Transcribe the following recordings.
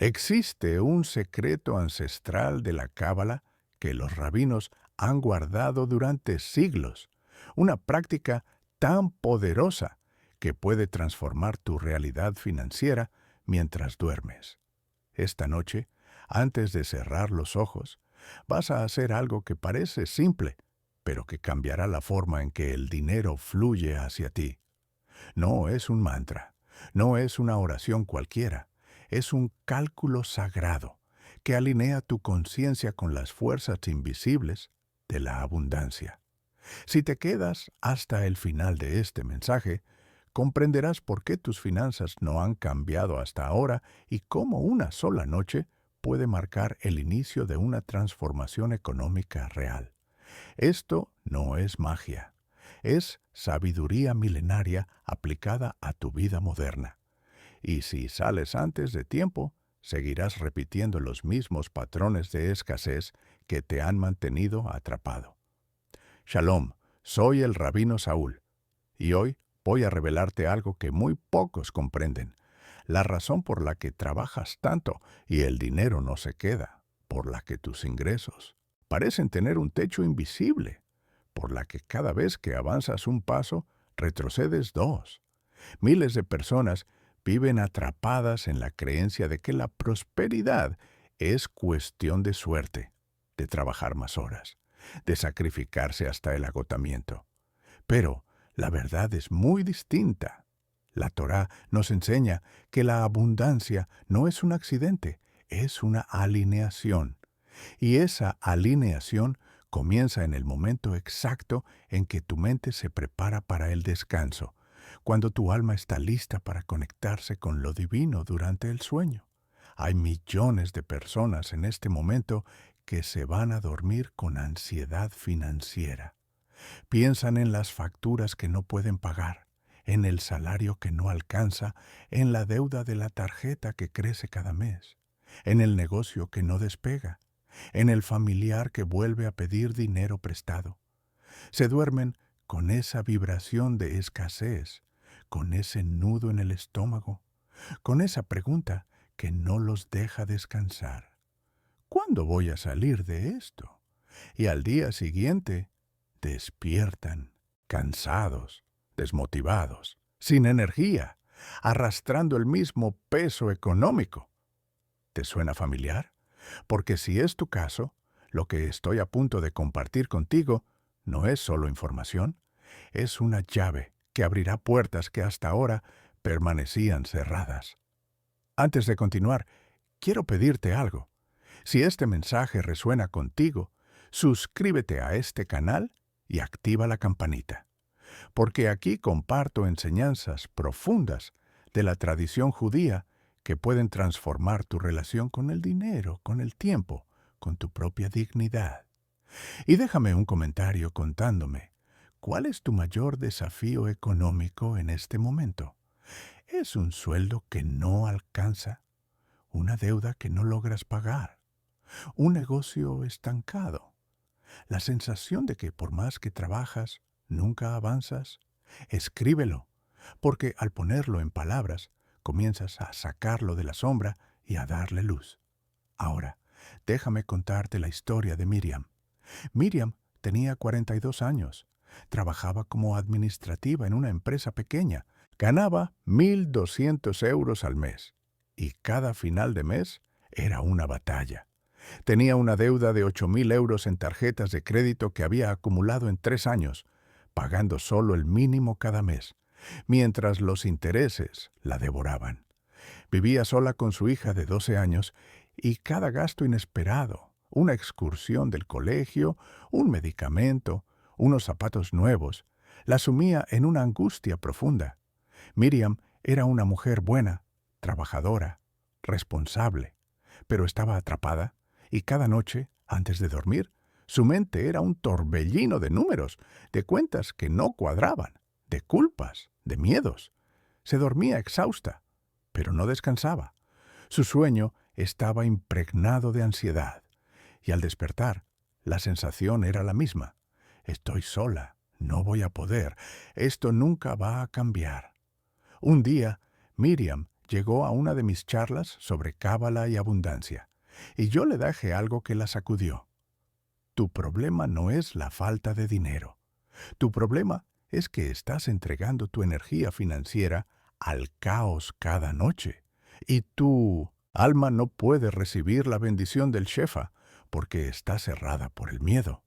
Existe un secreto ancestral de la Cábala que los rabinos han guardado durante siglos, una práctica tan poderosa que puede transformar tu realidad financiera mientras duermes. Esta noche, antes de cerrar los ojos, vas a hacer algo que parece simple, pero que cambiará la forma en que el dinero fluye hacia ti. No es un mantra, no es una oración cualquiera, es un cálculo sagrado que alinea tu conciencia con las fuerzas invisibles de la abundancia. Si te quedas hasta el final de este mensaje, comprenderás por qué tus finanzas no han cambiado hasta ahora y cómo una sola noche puede marcar el inicio de una transformación económica real. Esto no es magia, es sabiduría milenaria aplicada a tu vida moderna. Y si sales antes de tiempo, seguirás repitiendo los mismos patrones de escasez que te han mantenido atrapado. Shalom, soy el Rabino Saúl, y hoy voy a revelarte algo que muy pocos comprenden, la razón por la que trabajas tanto y el dinero no se queda, por la que tus ingresos parecen tener un techo invisible, por la que cada vez que avanzas un paso, retrocedes dos. Miles de personas viven atrapadas en la creencia de que la prosperidad es cuestión de suerte, de trabajar más horas, de sacrificarse hasta el agotamiento. Pero la verdad es muy distinta. La Torá nos enseña que la abundancia no es un accidente, es una alineación. Y esa alineación comienza en el momento exacto en que tu mente se prepara para el descanso, cuando tu alma está lista para conectarse con lo divino durante el sueño. Hay millones de personas en este momento que se van a dormir con ansiedad financiera. Piensan en las facturas que no pueden pagar, en el salario que no alcanza, en la deuda de la tarjeta que crece cada mes, en el negocio que no despega, en el familiar que vuelve a pedir dinero prestado. Se duermen con esa vibración de escasez, con ese nudo en el estómago, con esa pregunta que no los deja descansar. ¿Cuándo voy a salir de esto? Y al día siguiente despiertan, cansados, desmotivados, sin energía, arrastrando el mismo peso económico. ¿Te suena familiar? Porque si es tu caso, lo que estoy a punto de compartir contigo no es solo información, es una llave que abrirá puertas que hasta ahora permanecían cerradas. Antes de continuar, quiero pedirte algo. Si este mensaje resuena contigo, suscríbete a este canal y activa la campanita, porque aquí comparto enseñanzas profundas de la tradición judía que pueden transformar tu relación con el dinero, con el tiempo, con tu propia dignidad. Y déjame un comentario contándome, ¿cuál es tu mayor desafío económico en este momento? ¿Es un sueldo que no alcanza? ¿Una deuda que no logras pagar? ¿Un negocio estancado? ¿La sensación de que por más que trabajas, nunca avanzas? Escríbelo, porque al ponerlo en palabras, comienzas a sacarlo de la sombra y a darle luz. Ahora, déjame contarte la historia de Miriam. Miriam tenía 42 años. Trabajaba como administrativa en una empresa pequeña. Ganaba 1.200 euros al mes. Y cada final de mes era una batalla. Tenía una deuda de 8.000 euros en tarjetas de crédito que había acumulado en 3 años, pagando solo el mínimo cada mes, mientras los intereses la devoraban. Vivía sola con su hija de 12 años y cada gasto inesperado, una excursión del colegio, un medicamento, unos zapatos nuevos, la sumía en una angustia profunda. Miriam era una mujer buena, trabajadora, responsable, pero estaba atrapada y cada noche, antes de dormir, su mente era un torbellino de números, de cuentas que no cuadraban, de culpas, de miedos. Se dormía exhausta, pero no descansaba. Su sueño estaba impregnado de ansiedad, y al despertar, la sensación era la misma. Estoy sola, no voy a poder, esto nunca va a cambiar. Un día, Miriam llegó a una de mis charlas sobre cábala y abundancia, y yo le dije algo que la sacudió. Tu problema no es la falta de dinero. Tu problema es que estás entregando tu energía financiera al caos cada noche, y tu alma no puede recibir la bendición del Shefa porque está cerrada por el miedo.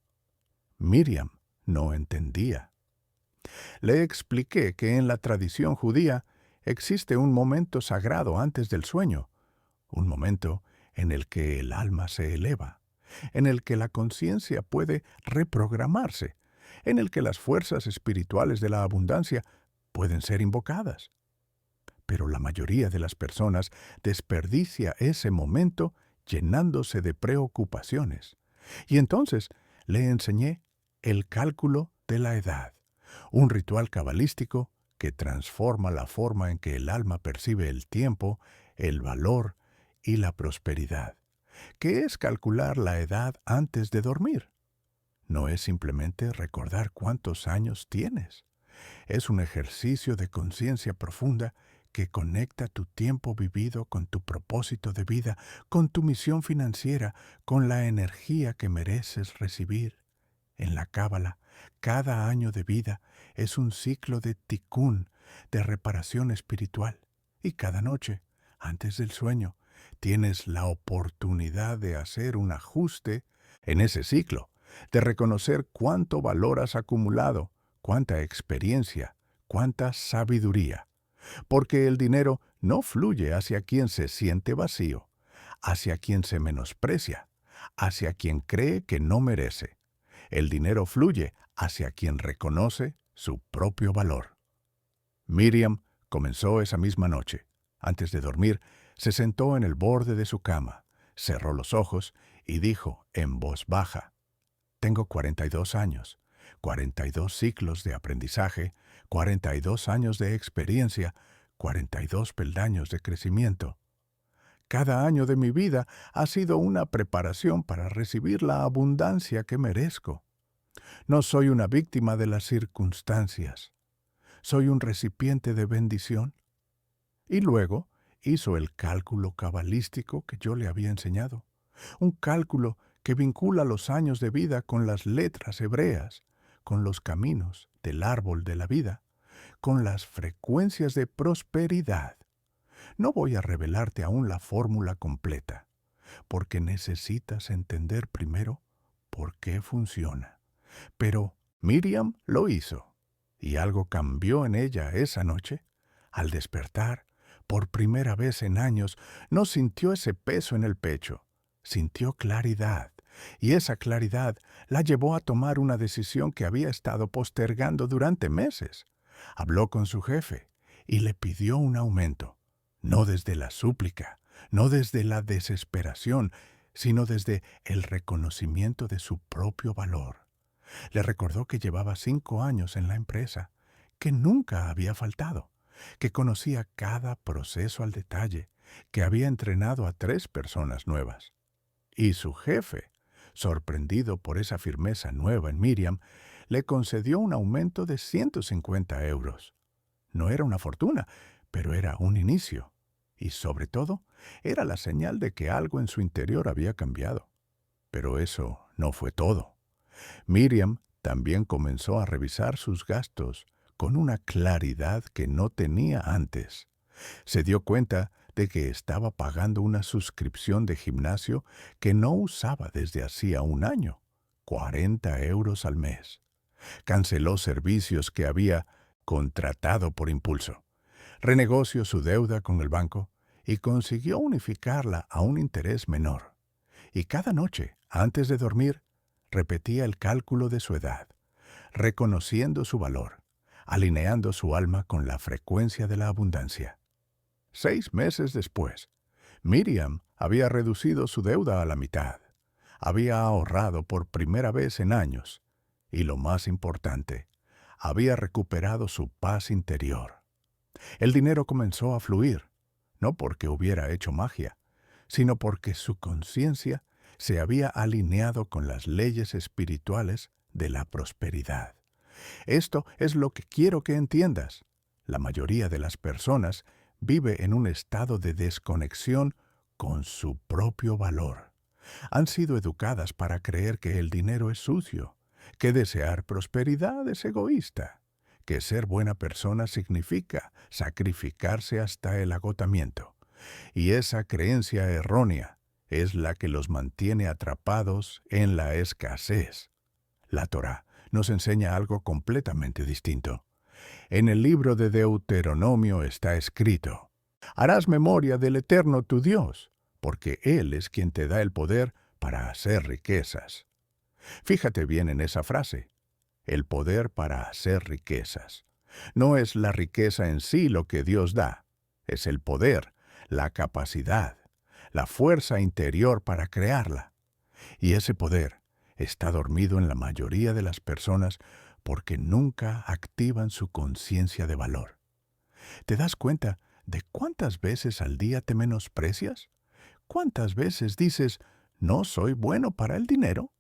Miriam no entendía. Le expliqué que en la tradición judía existe un momento sagrado antes del sueño, un momento en el que el alma se eleva, en el que la conciencia puede reprogramarse, en el que las fuerzas espirituales de la abundancia pueden ser invocadas. Pero la mayoría de las personas desperdicia ese momento llenándose de preocupaciones. Y entonces le enseñé el cálculo de la edad, un ritual cabalístico que transforma la forma en que el alma percibe el tiempo, el valor y la prosperidad, que es calcular la edad antes de dormir. No es simplemente recordar cuántos años tienes. Es un ejercicio de conciencia profunda que conecta tu tiempo vivido con tu propósito de vida, con tu misión financiera, con la energía que mereces recibir. En la Cábala, cada año de vida es un ciclo de tikkun, de reparación espiritual. Y cada noche, antes del sueño, tienes la oportunidad de hacer un ajuste en ese ciclo, de reconocer cuánto valor has acumulado, cuánta experiencia, cuánta sabiduría. Porque el dinero no fluye hacia quien se siente vacío, hacia quien se menosprecia, hacia quien cree que no merece. El dinero fluye hacia quien reconoce su propio valor. Miriam comenzó esa misma noche. Antes de dormir, se sentó en el borde de su cama, cerró los ojos y dijo en voz baja: Tengo 42 años, 42 ciclos de aprendizaje, 42 años de experiencia, 42 peldaños de crecimiento. Cada año de mi vida ha sido una preparación para recibir la abundancia que merezco. No soy una víctima de las circunstancias. Soy un recipiente de bendición. Y luego hizo el cálculo cabalístico que yo le había enseñado. Un cálculo que vincula los años de vida con las letras hebreas, con los caminos del árbol de la vida, con las frecuencias de prosperidad. No voy a revelarte aún la fórmula completa, porque necesitas entender primero por qué funciona. Pero Miriam lo hizo, y algo cambió en ella esa noche. Al despertar, por primera vez en años, no sintió ese peso en el pecho, sintió claridad, y esa claridad la llevó a tomar una decisión que había estado postergando durante meses. Habló con su jefe y le pidió un aumento, no desde la súplica, no desde la desesperación, sino desde el reconocimiento de su propio valor. Le recordó que llevaba 5 años en la empresa, que nunca había faltado, que conocía cada proceso al detalle, que había entrenado a 3 personas nuevas. Y su jefe, sorprendido por esa firmeza nueva en Miriam, le concedió un aumento de 150 euros. No era una fortuna, pero era un inicio. Y sobre todo, era la señal de que algo en su interior había cambiado. Pero eso no fue todo. Miriam también comenzó a revisar sus gastos con una claridad que no tenía antes. Se dio cuenta de que estaba pagando una suscripción de gimnasio que no usaba desde hacía un año, 40 euros al mes. Canceló servicios que había contratado por impulso. Renegoció su deuda con el banco y consiguió unificarla a un interés menor. Y cada noche, antes de dormir, repetía el cálculo de su edad, reconociendo su valor, alineando su alma con la frecuencia de la abundancia. 6 meses después, Miriam había reducido su deuda a la mitad, había ahorrado por primera vez en años y, lo más importante, había recuperado su paz interior. El dinero comenzó a fluir, no porque hubiera hecho magia, sino porque su conciencia se había alineado con las leyes espirituales de la prosperidad. Esto es lo que quiero que entiendas. La mayoría de las personas vive en un estado de desconexión con su propio valor. Han sido educadas para creer que el dinero es sucio, que desear prosperidad es egoísta, que ser buena persona significa sacrificarse hasta el agotamiento. Y esa creencia errónea es la que los mantiene atrapados en la escasez. La Torá nos enseña algo completamente distinto. En el libro de Deuteronomio está escrito: harás memoria del Eterno tu Dios, porque Él es quien te da el poder para hacer riquezas. Fíjate bien en esa frase, el poder para hacer riquezas. No es la riqueza en sí lo que Dios da, es el poder, la capacidad, la fuerza interior para crearla. Y ese poder está dormido en la mayoría de las personas porque nunca activan su conciencia de valor. ¿Te das cuenta de cuántas veces al día te menosprecias? ¿Cuántas veces dices, no soy bueno para el dinero?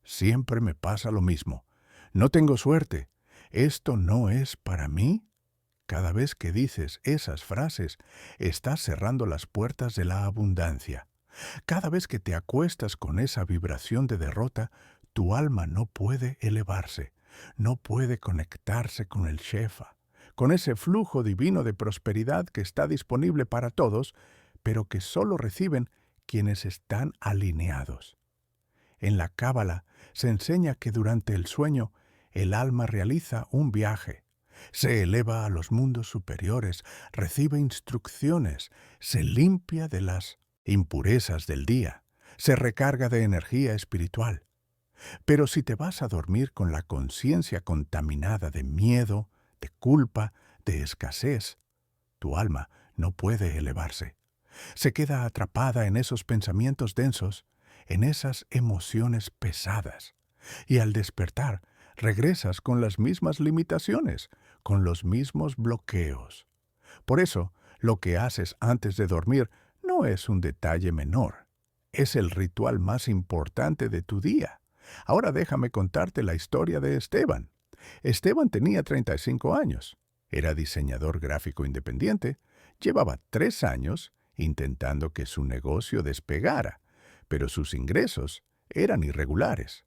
Siempre me pasa lo mismo. No tengo suerte. ¿Esto no es para mí? Cada vez que dices esas frases, estás cerrando las puertas de la abundancia. Cada vez que te acuestas con esa vibración de derrota, tu alma no puede elevarse, no puede conectarse con el Shefa, con ese flujo divino de prosperidad que está disponible para todos, pero que solo reciben quienes están alineados. En la Cábala se enseña que durante el sueño el alma realiza un viaje, se eleva a los mundos superiores, recibe instrucciones, se limpia de las impurezas del día, se recarga de energía espiritual. Pero si te vas a dormir con la conciencia contaminada de miedo, de culpa, de escasez, tu alma no puede elevarse. Se queda atrapada en esos pensamientos densos, en esas emociones pesadas. Y al despertar, regresas con las mismas limitaciones, con los mismos bloqueos. Por eso, lo que haces antes de dormir no es un detalle menor. Es el ritual más importante de tu día. Ahora déjame contarte la historia de Esteban. Esteban tenía 35 años. Era diseñador gráfico independiente. Llevaba 3 años intentando que su negocio despegara, pero sus ingresos eran irregulares.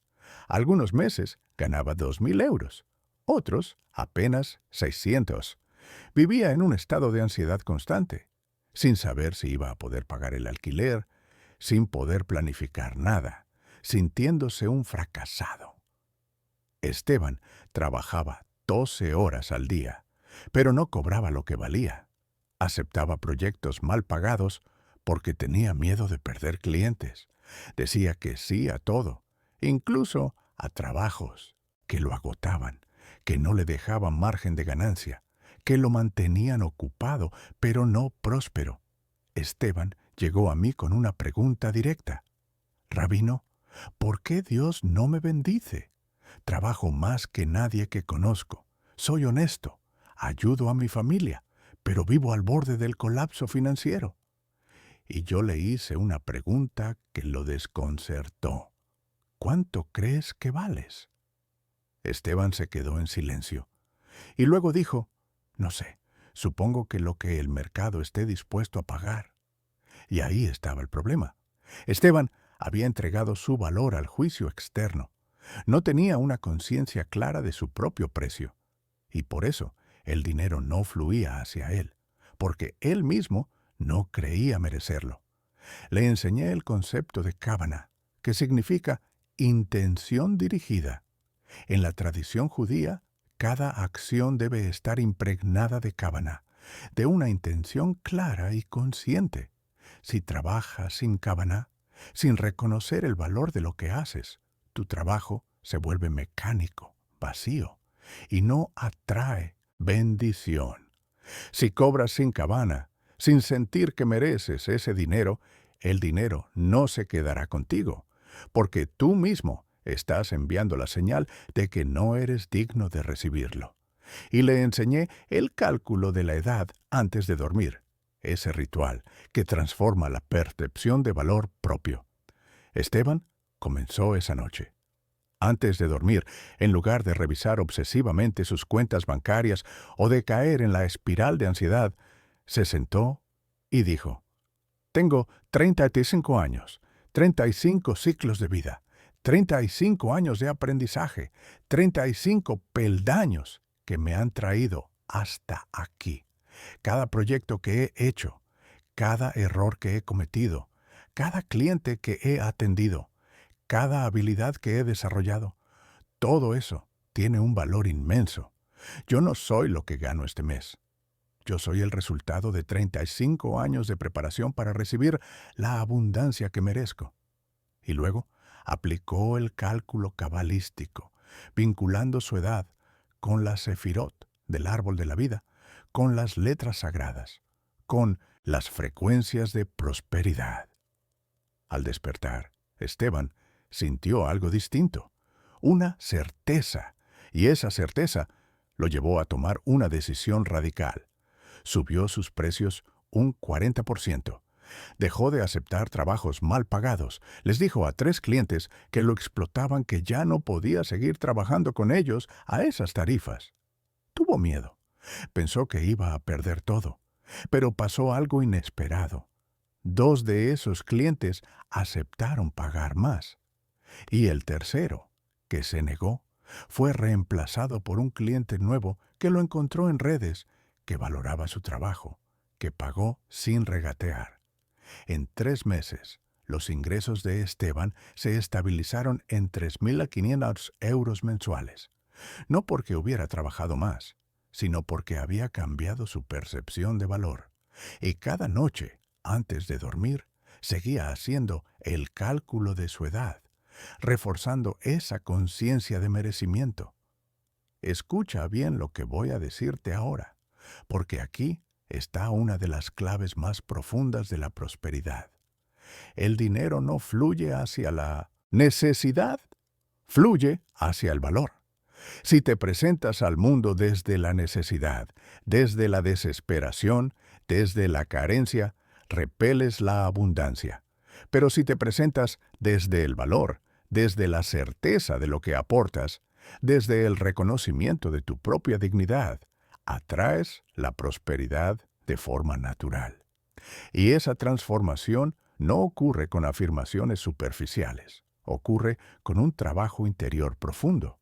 Algunos meses ganaba 2.000 euros, otros apenas 600. Vivía en un estado de ansiedad constante, sin saber si iba a poder pagar el alquiler, sin poder planificar nada, sintiéndose un fracasado. Esteban trabajaba 12 horas al día, pero no cobraba lo que valía. Aceptaba proyectos mal pagados porque tenía miedo de perder clientes. Decía que sí a todo, incluso a trabajos que lo agotaban, que no le dejaban margen de ganancia, que lo mantenían ocupado, pero no próspero. Esteban llegó a mí con una pregunta directa. Rabino, ¿por qué Dios no me bendice? Trabajo más que nadie que conozco. Soy honesto. Ayudo a mi familia, pero vivo al borde del colapso financiero. Y yo le hice una pregunta que lo desconcertó. ¿Cuánto crees que vales? Esteban se quedó en silencio. Y luego dijo, no sé, supongo que lo que el mercado esté dispuesto a pagar. Y ahí estaba el problema. Esteban había entregado su valor al juicio externo. No tenía una conciencia clara de su propio precio. Y por eso el dinero no fluía hacia él, porque él mismo no creía merecerlo. Le enseñé el concepto de Kávana, que significa intención dirigida. En la tradición judía, cada acción debe estar impregnada de Kávana, de una intención clara y consciente. Si trabajas sin Kávana, sin reconocer el valor de lo que haces, tu trabajo se vuelve mecánico, vacío, y no atrae bendición. Si cobras sin Kávana, sin sentir que mereces ese dinero, el dinero no se quedará contigo, porque tú mismo estás enviando la señal de que no eres digno de recibirlo. Y le enseñé el cálculo de la edad antes de dormir, ese ritual que transforma la percepción de valor propio. Esteban comenzó esa noche. Antes de dormir, en lugar de revisar obsesivamente sus cuentas bancarias o de caer en la espiral de ansiedad, Se sentó y dijo, tengo 35 años, 35 ciclos de vida, 35 años de aprendizaje, 35 peldaños que me han traído hasta aquí. Cada proyecto que he hecho, cada error que he cometido, cada cliente que he atendido, cada habilidad que he desarrollado, todo eso tiene un valor inmenso. Yo no soy lo que gano este mes. Yo soy el resultado de 35 años de preparación para recibir la abundancia que merezco. Y luego aplicó el cálculo cabalístico, vinculando su edad con la sefirot del árbol de la vida, con las letras sagradas, con las frecuencias de prosperidad. Al despertar, Esteban sintió algo distinto, una certeza, y esa certeza lo llevó a tomar una decisión radical. Subió sus precios un 40%. Dejó de aceptar trabajos mal pagados. Les dijo a 3 clientes que lo explotaban que ya no podía seguir trabajando con ellos a esas tarifas. Tuvo miedo. Pensó que iba a perder todo. Pero pasó algo inesperado. 2 de esos clientes aceptaron pagar más. Y el tercero, que se negó, fue reemplazado por un cliente nuevo que lo encontró en redes, que valoraba su trabajo, que pagó sin regatear. En 3 meses, los ingresos de Esteban se estabilizaron en 3.500 euros mensuales. No porque hubiera trabajado más, sino porque había cambiado su percepción de valor. Y cada noche, antes de dormir, seguía haciendo el cálculo de su edad, reforzando esa conciencia de merecimiento. Escucha bien lo que voy a decirte ahora, porque aquí está una de las claves más profundas de la prosperidad. El dinero no fluye hacia la necesidad, fluye hacia el valor. Si te presentas al mundo desde la necesidad, desde la desesperación, desde la carencia, repeles la abundancia. Pero si te presentas desde el valor, desde la certeza de lo que aportas, desde el reconocimiento de tu propia dignidad, atraes la prosperidad de forma natural. Y esa transformación no ocurre con afirmaciones superficiales, ocurre con un trabajo interior profundo,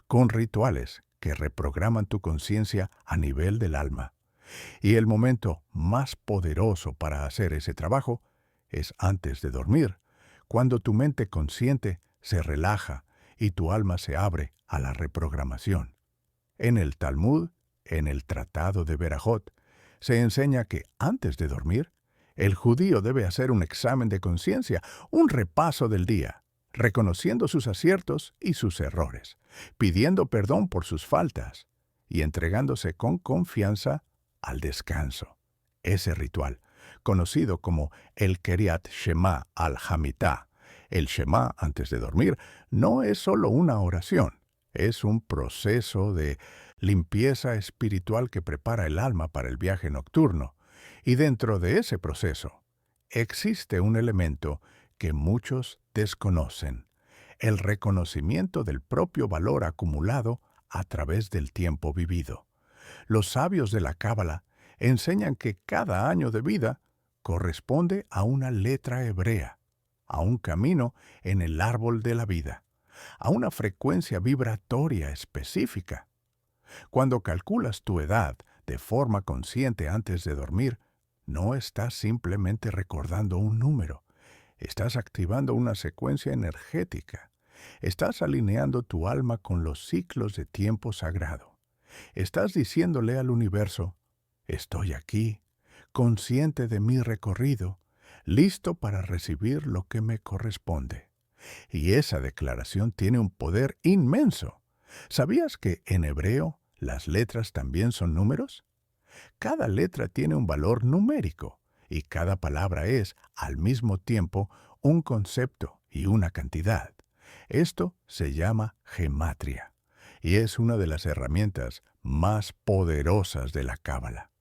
con rituales que reprograman tu conciencia a nivel del alma. Y el momento más poderoso para hacer ese trabajo es antes de dormir, cuando tu mente consciente se relaja y tu alma se abre a la reprogramación. En el Talmud, en el Tratado de Berajot, se enseña que antes de dormir, el judío debe hacer un examen de conciencia, un repaso del día, reconociendo sus aciertos y sus errores, pidiendo perdón por sus faltas y entregándose con confianza al descanso. Ese ritual, conocido como el Keriat Shema al-Hamitá, el Shema antes de dormir, no es solo una oración, es un proceso de limpieza espiritual que prepara el alma para el viaje nocturno. Y dentro de ese proceso existe un elemento que muchos desconocen, el reconocimiento del propio valor acumulado a través del tiempo vivido. Los sabios de la Cábala enseñan que cada año de vida corresponde a una letra hebrea, a un camino en el árbol de la vida, a una frecuencia vibratoria específica. Cuando calculas tu edad de forma consciente antes de dormir, no estás simplemente recordando un número, estás activando una secuencia energética, estás alineando tu alma con los ciclos de tiempo sagrado. Estás diciéndole al universo, estoy aquí, consciente de mi recorrido, listo para recibir lo que me corresponde. Y esa declaración tiene un poder inmenso. ¿Sabías que en hebreo las letras también son números? Cada letra tiene un valor numérico y cada palabra es, al mismo tiempo, un concepto y una cantidad. Esto se llama gematria y es una de las herramientas más poderosas de la Cábala.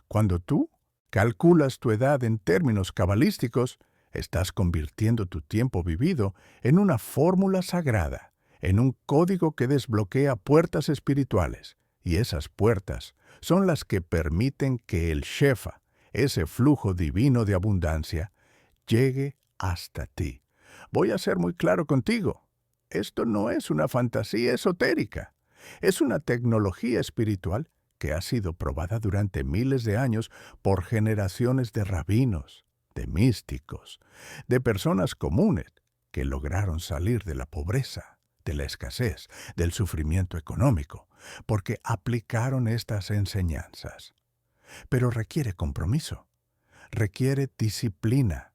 Cuando tú calculas tu edad en términos cabalísticos, estás convirtiendo tu tiempo vivido en una fórmula sagrada, en un código que desbloquea puertas espirituales, y esas puertas Son las que permiten que el Shefa, ese flujo divino de abundancia, llegue hasta ti. Voy a ser muy claro contigo. Esto no es una fantasía esotérica. Es una tecnología espiritual que ha sido probada durante miles de años por generaciones de rabinos, de místicos, de personas comunes que lograron salir de la pobreza, de la escasez, del sufrimiento económico, porque aplicaron estas enseñanzas. Pero requiere compromiso, requiere disciplina,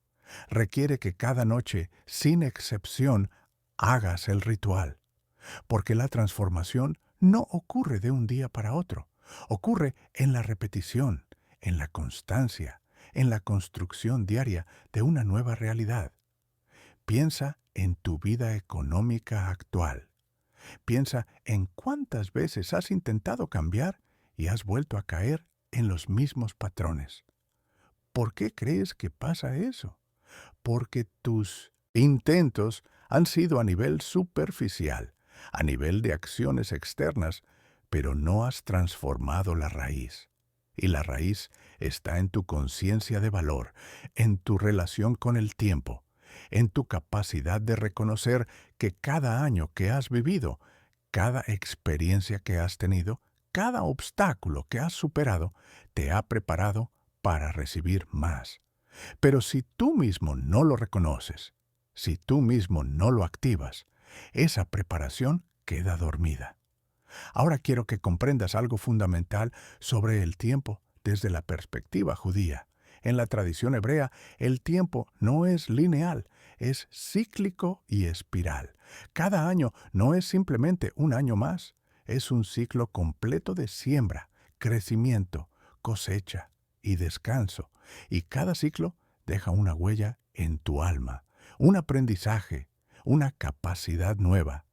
requiere que cada noche, sin excepción, hagas el ritual, porque la transformación no ocurre de un día para otro, ocurre en la repetición, en la constancia, en la construcción diaria de una nueva realidad. Piensa en tu vida económica actual. Piensa en cuántas veces has intentado cambiar y has vuelto a caer en los mismos patrones. ¿Por qué crees que pasa eso? Porque tus intentos han sido a nivel superficial, a nivel de acciones externas, pero no has transformado la raíz. Y la raíz está en tu conciencia de valor, en tu relación con el tiempo, en tu capacidad de reconocer que cada año que has vivido, cada experiencia que has tenido, cada obstáculo que has superado, te ha preparado para recibir más. Pero si tú mismo no lo reconoces, si tú mismo no lo activas, esa preparación queda dormida. Ahora quiero que comprendas algo fundamental sobre el tiempo desde la perspectiva judía. En la tradición hebrea, el tiempo no es lineal, es cíclico y espiral. Cada año no es simplemente un año más, es un ciclo completo de siembra, crecimiento, cosecha y descanso. Y cada ciclo deja una huella en tu alma, un aprendizaje, una capacidad nueva.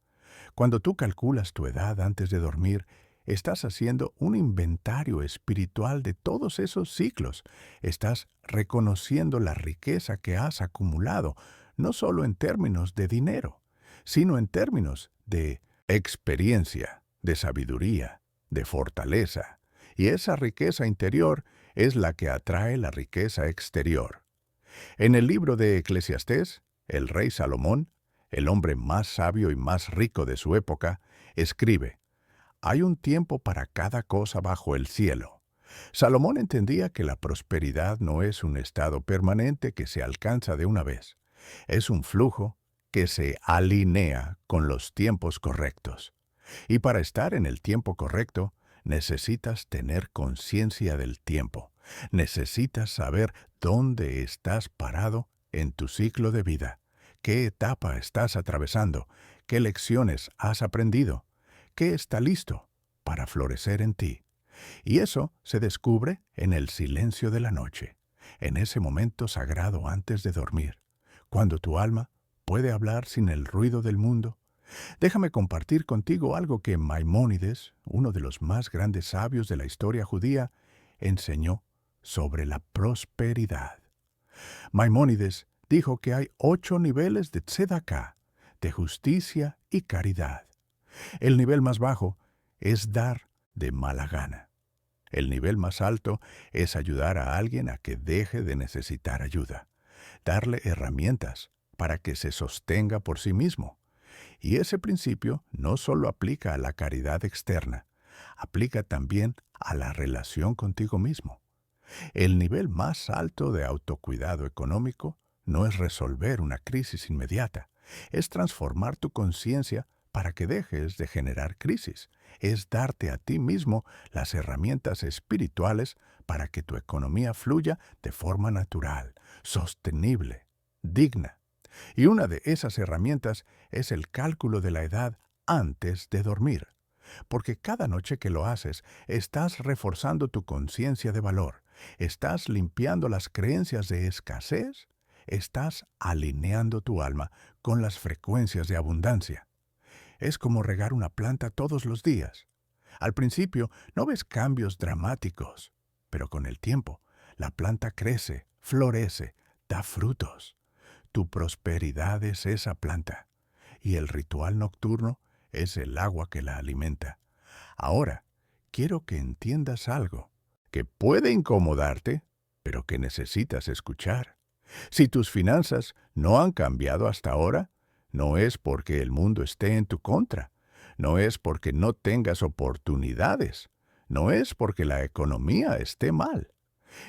Cuando tú calculas tu edad antes de dormir, estás haciendo un inventario espiritual de todos esos ciclos. Estás reconociendo la riqueza que has acumulado, no solo en términos de dinero, sino en términos de experiencia, de sabiduría, de fortaleza. Y esa riqueza interior es la que atrae la riqueza exterior. En el libro de Eclesiastés, el rey Salomón, el hombre más sabio y más rico de su época, escribe: «Hay un tiempo para cada cosa bajo el cielo». Salomón entendía que la prosperidad no es un estado permanente que se alcanza de una vez. Es un flujo que se alinea con los tiempos correctos. Y para estar en el tiempo correcto, necesitas tener conciencia del tiempo. Necesitas saber dónde estás parado en tu ciclo de vida, qué etapa estás atravesando, qué lecciones has aprendido, qué está listo para florecer en ti. Y eso se descubre en el silencio de la noche, en ese momento sagrado antes de dormir, cuando tu alma puede hablar sin el ruido del mundo. Déjame compartir contigo algo que Maimónides, uno de los más grandes sabios de la historia judía, enseñó sobre la prosperidad. Maimónides dijo que hay 8 niveles de tzedaká, de justicia y caridad. El nivel más bajo es dar de mala gana. El nivel más alto es ayudar a alguien a que deje de necesitar ayuda, darle herramientas para que se sostenga por sí mismo. Y ese principio no solo aplica a la caridad externa, aplica también a la relación contigo mismo. El nivel más alto de autocuidado económico no es resolver una crisis inmediata, es transformar tu conciencia para que dejes de generar crisis, es darte a ti mismo las herramientas espirituales para que tu economía fluya de forma natural, sostenible, digna. Y una de esas herramientas es el cálculo de la edad antes de dormir. Porque cada noche que lo haces, estás reforzando tu conciencia de valor, estás limpiando las creencias de escasez, estás alineando tu alma con las frecuencias de abundancia. Es como regar una planta todos los días. Al principio no ves cambios dramáticos, pero con el tiempo la planta crece, florece, da frutos. Tu prosperidad es esa planta, y el ritual nocturno es el agua que la alimenta. Ahora, quiero que entiendas algo que puede incomodarte, pero que necesitas escuchar. Si tus finanzas no han cambiado hasta ahora, no es porque el mundo esté en tu contra, no es porque no tengas oportunidades, no es porque la economía esté mal,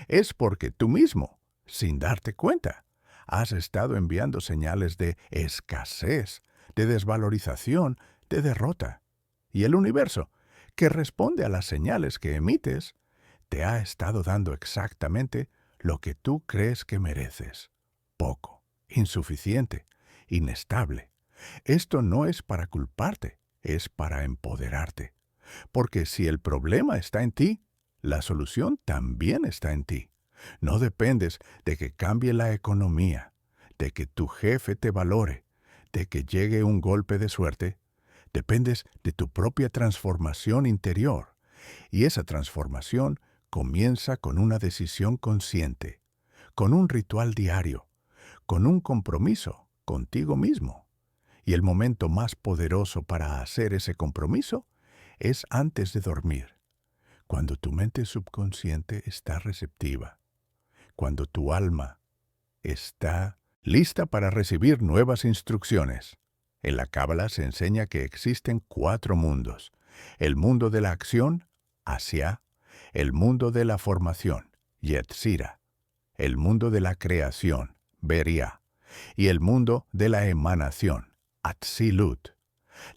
es porque tú mismo, sin darte cuenta, has estado enviando señales de escasez, de desvalorización, de derrota. Y el universo, que responde a las señales que emites, te ha estado dando exactamente lo que tú crees que mereces. Poco, insuficiente, inestable. Esto no es para culparte, es para empoderarte. Porque si el problema está en ti, la solución también está en ti. No dependes de que cambie la economía, de que tu jefe te valore, de que llegue un golpe de suerte. Dependes de tu propia transformación interior. Y esa transformación comienza con una decisión consciente, con un ritual diario, con un compromiso contigo mismo. Y el momento más poderoso para hacer ese compromiso es antes de dormir, cuando tu mente subconsciente está receptiva, cuando tu alma está lista para recibir nuevas instrucciones. En la Cábala se enseña que existen 4 mundos: el mundo de la acción, Asia; el mundo de la formación, Yetzira; el mundo de la creación, Beria; y el mundo de la emanación, Atzilut.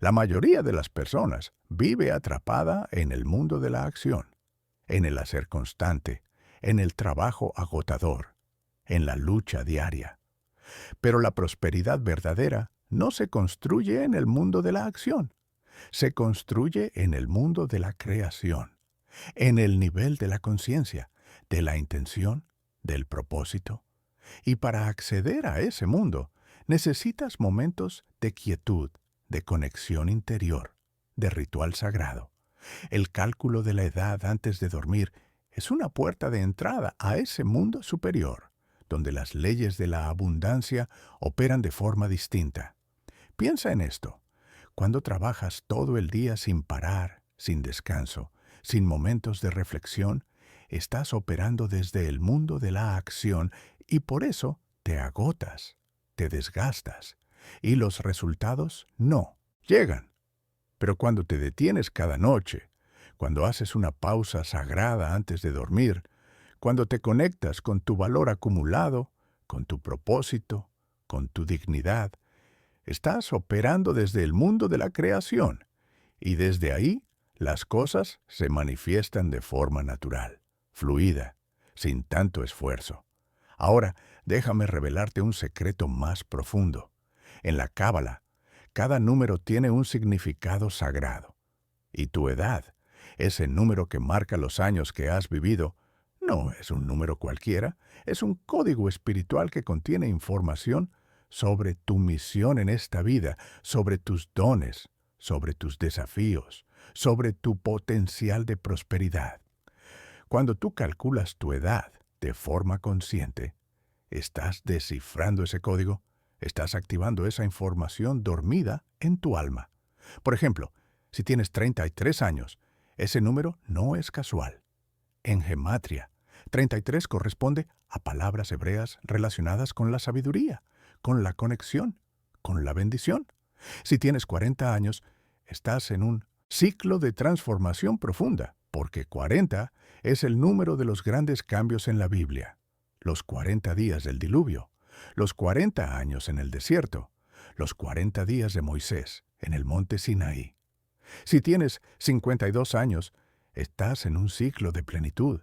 La mayoría de las personas vive atrapada en el mundo de la acción, en el hacer constante, en el trabajo agotador, en la lucha diaria. Pero la prosperidad verdadera no se construye en el mundo de la acción, se construye en el mundo de la creación, en el nivel de la conciencia, de la intención, del propósito. Y para acceder a ese mundo, necesitas momentos de quietud, de conexión interior, de ritual sagrado. El cálculo de la edad antes de dormir es una puerta de entrada a ese mundo superior, donde las leyes de la abundancia operan de forma distinta. Piensa en esto. Cuando trabajas todo el día sin parar, sin descanso, sin momentos de reflexión, estás operando desde el mundo de la acción y por eso te agotas, te desgastas y los resultados no llegan. Pero cuando te detienes cada noche, cuando haces una pausa sagrada antes de dormir, cuando te conectas con tu valor acumulado, con tu propósito, con tu dignidad, estás operando desde el mundo de la creación y desde ahí las cosas se manifiestan de forma natural, fluida, sin tanto esfuerzo. Ahora, déjame revelarte un secreto más profundo. En la Cábala, cada número tiene un significado sagrado. Y tu edad, ese número que marca los años que has vivido, no es un número cualquiera, es un código espiritual que contiene información sobre tu misión en esta vida, sobre tus dones, sobre tus desafíos, sobre tu potencial de prosperidad. Cuando tú calculas tu edad de forma consciente, estás descifrando ese código, estás activando esa información dormida en tu alma. Por ejemplo, si tienes 33 años, ese número no es casual. En gematria, 33 corresponde a palabras hebreas relacionadas con la sabiduría, con la conexión, con la bendición. Si tienes 40 años, estás en un ciclo de transformación profunda, porque 40 es el número de los grandes cambios en la Biblia. Los 40 días del diluvio, los 40 años en el desierto, los 40 días de Moisés en el monte Sinaí. Si tienes 52 años, estás en un ciclo de plenitud,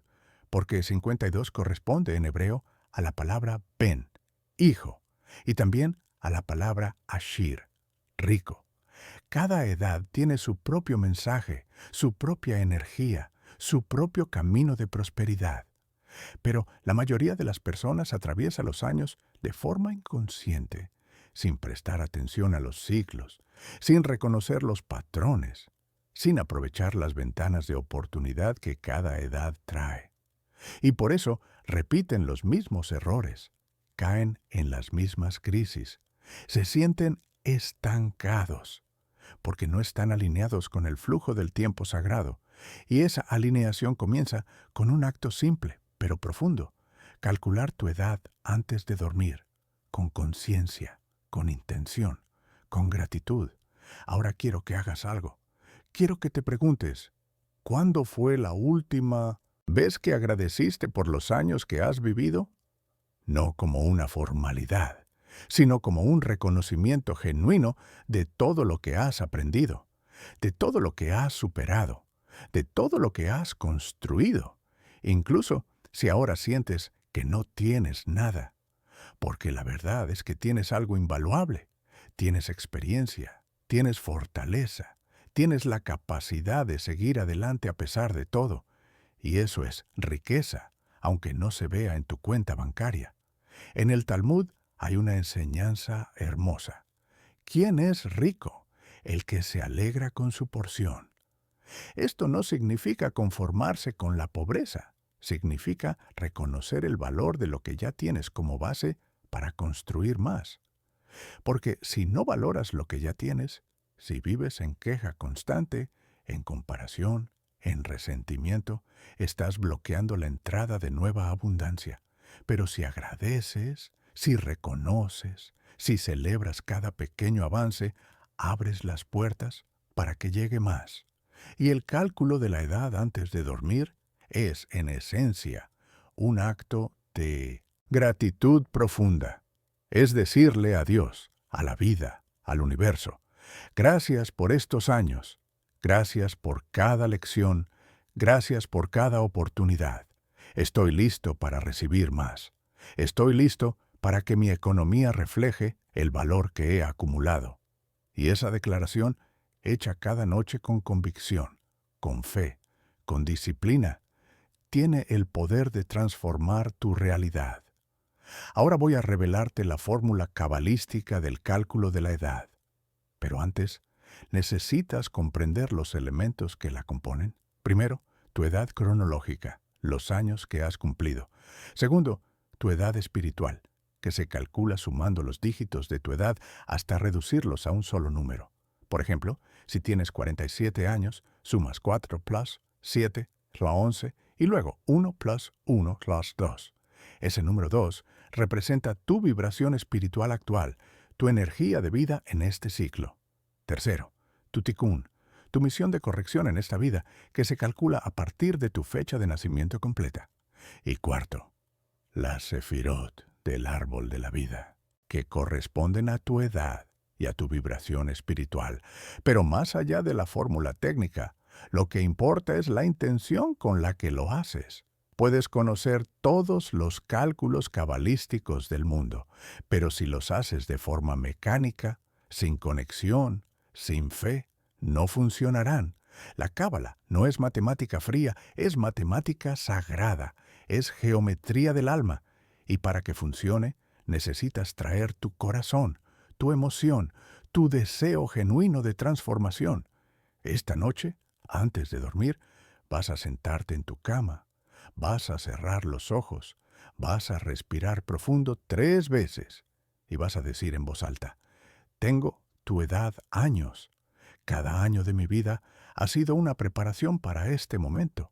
porque 52 corresponde en hebreo a la palabra ben, hijo, y también a la palabra ashir, rico. Cada edad tiene su propio mensaje, su propia energía, su propio camino de prosperidad. Pero la mayoría de las personas atraviesa los años de forma inconsciente, sin prestar atención a los ciclos, sin reconocer los patrones, sin aprovechar las ventanas de oportunidad que cada edad trae. Y por eso repiten los mismos errores, caen en las mismas crisis, se sienten estancados, porque no están alineados con el flujo del tiempo sagrado, Y esa alineación comienza con un acto simple, pero profundo. Calcular tu edad antes de dormir, con conciencia, con intención, con gratitud. Ahora quiero que hagas algo. Quiero que te preguntes, ¿cuándo fue la última vez que agradeciste por los años que has vivido? No como una formalidad, sino como un reconocimiento genuino de todo lo que has aprendido, de todo lo que has superado, de todo lo que has construido, incluso si ahora sientes que no tienes nada, porque la verdad es que tienes algo invaluable, tienes experiencia, tienes fortaleza, tienes la capacidad de seguir adelante a pesar de todo, y eso es riqueza, aunque no se vea en tu cuenta bancaria. En el Talmud hay una enseñanza hermosa. ¿Quién es rico? El que se alegra con su porción. Esto no significa conformarse con la pobreza, significa reconocer el valor de lo que ya tienes como base para construir más. Porque si no valoras lo que ya tienes, si vives en queja constante, en comparación, en resentimiento, estás bloqueando la entrada de nueva abundancia. Pero si agradeces, si reconoces, si celebras cada pequeño avance, abres las puertas para que llegue más. Y el cálculo de la edad antes de dormir es, en esencia, un acto de gratitud profunda. Es decirle a Dios, a la vida, al universo, gracias por estos años, gracias por cada lección, gracias por cada oportunidad. Estoy listo para recibir más. Estoy listo para que mi economía refleje el valor que he acumulado. Y esa declaración, hecha cada noche con convicción, con fe, con disciplina, tiene el poder de transformar tu realidad. Ahora voy a revelarte la fórmula cabalística del cálculo de la edad. Pero antes, necesitas comprender los elementos que la componen. Primero, tu edad cronológica, los años que has cumplido. Segundo, tu edad espiritual, que se calcula sumando los dígitos de tu edad hasta reducirlos a un solo número. Por ejemplo, si tienes 47 años, sumas 4 plus 7 da 11 y luego 1 plus 1 da 2. Ese número 2 representa tu vibración espiritual actual, tu energía de vida en este ciclo. Tercero, tu tikkun, tu misión de corrección en esta vida, que se calcula a partir de tu fecha de nacimiento completa. Y cuarto, las sefirot del árbol de la vida, que corresponden a tu edad y a tu vibración espiritual. Pero más allá de la fórmula técnica, lo que importa es la intención con la que lo haces. Puedes conocer todos los cálculos cabalísticos del mundo, pero si los haces de forma mecánica, sin conexión, sin fe, no funcionarán. La cábala no es matemática fría, es matemática sagrada, es geometría del alma, y para que funcione, necesitas traer tu corazón, tu emoción, tu deseo genuino de transformación. Esta noche, antes de dormir, vas a sentarte en tu cama, vas a cerrar los ojos, vas a respirar profundo 3 veces y vas a decir en voz alta, tengo tu edad años. Cada año de mi vida ha sido una preparación para este momento.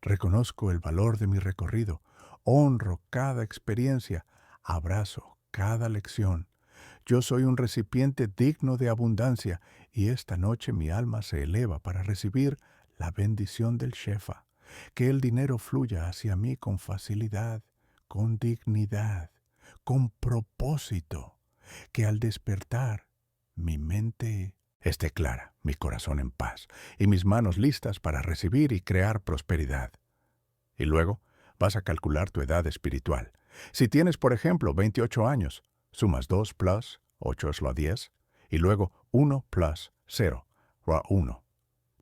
Reconozco el valor de mi recorrido, honro cada experiencia, abrazo cada lección. Yo soy un recipiente digno de abundancia y esta noche mi alma se eleva para recibir la bendición del Shefa. Que el dinero fluya hacia mí con facilidad, con dignidad, con propósito. Que al despertar mi mente esté clara, mi corazón en paz y mis manos listas para recibir y crear prosperidad. Y luego vas a calcular tu edad espiritual. Si tienes, por ejemplo, 28 años, sumas 2 plus 8 es la 10 y luego 1 plus 0 da 1.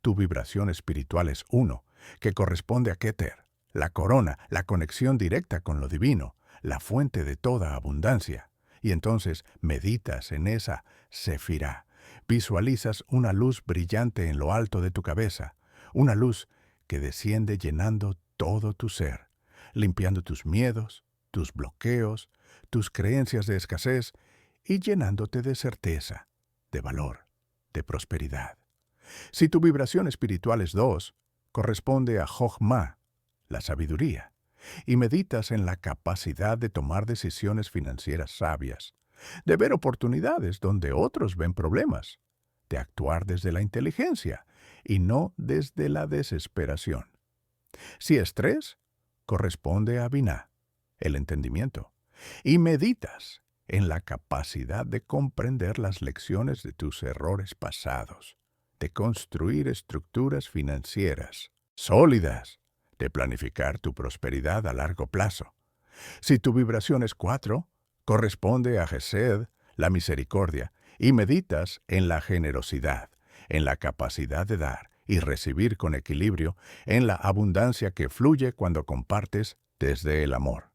Tu vibración espiritual es 1, que corresponde a Keter, la corona, la conexión directa con lo divino, la fuente de toda abundancia. Y entonces meditas en esa sefirá. Visualizas una luz brillante en lo alto de tu cabeza, una luz que desciende llenando todo tu ser, limpiando tus miedos, tus bloqueos, tus creencias de escasez y llenándote de certeza, de valor, de prosperidad. Si tu vibración espiritual es 2, corresponde a Jochma, la sabiduría, y meditas en la capacidad de tomar decisiones financieras sabias, de ver oportunidades donde otros ven problemas, de actuar desde la inteligencia y no desde la desesperación. Si es 3, corresponde a Binah, el entendimiento, y meditas en la capacidad de comprender las lecciones de tus errores pasados, de construir estructuras financieras sólidas, de planificar tu prosperidad a largo plazo. Si tu vibración es 4, corresponde a Gesed, la misericordia, y meditas en la generosidad, en la capacidad de dar y recibir con equilibrio, en la abundancia que fluye cuando compartes desde el amor.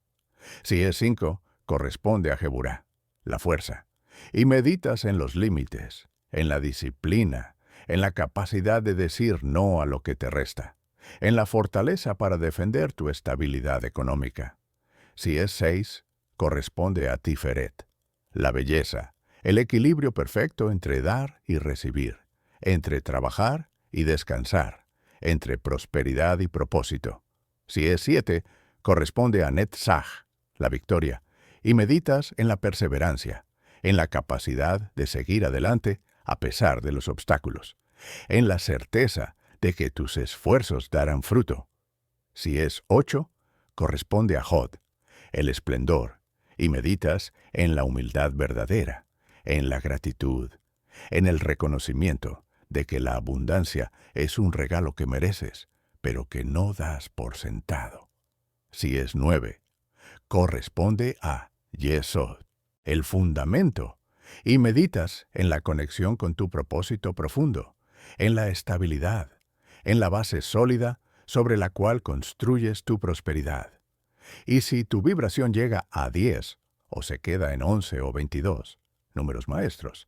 Si es 5, corresponde a Geburá, la fuerza, y meditas en los límites, en la disciplina, en la capacidad de decir no a lo que te resta, en la fortaleza para defender tu estabilidad económica. Si es 6, corresponde a Tiferet, la belleza, el equilibrio perfecto entre dar y recibir, entre trabajar y descansar, entre prosperidad y propósito. Si es 7, corresponde a Netzach, la victoria, y meditas en la perseverancia, en la capacidad de seguir adelante a pesar de los obstáculos, en la certeza de que tus esfuerzos darán fruto. Si es 8, corresponde a Hod, el esplendor, y meditas en la humildad verdadera, en la gratitud, en el reconocimiento de que la abundancia es un regalo que mereces, pero que no das por sentado. Si es 9, corresponde a Yesod, el fundamento, y meditas en la conexión con tu propósito profundo, en la estabilidad, en la base sólida sobre la cual construyes tu prosperidad. Y si tu vibración llega a 10, o se queda en 11 o 22, números maestros,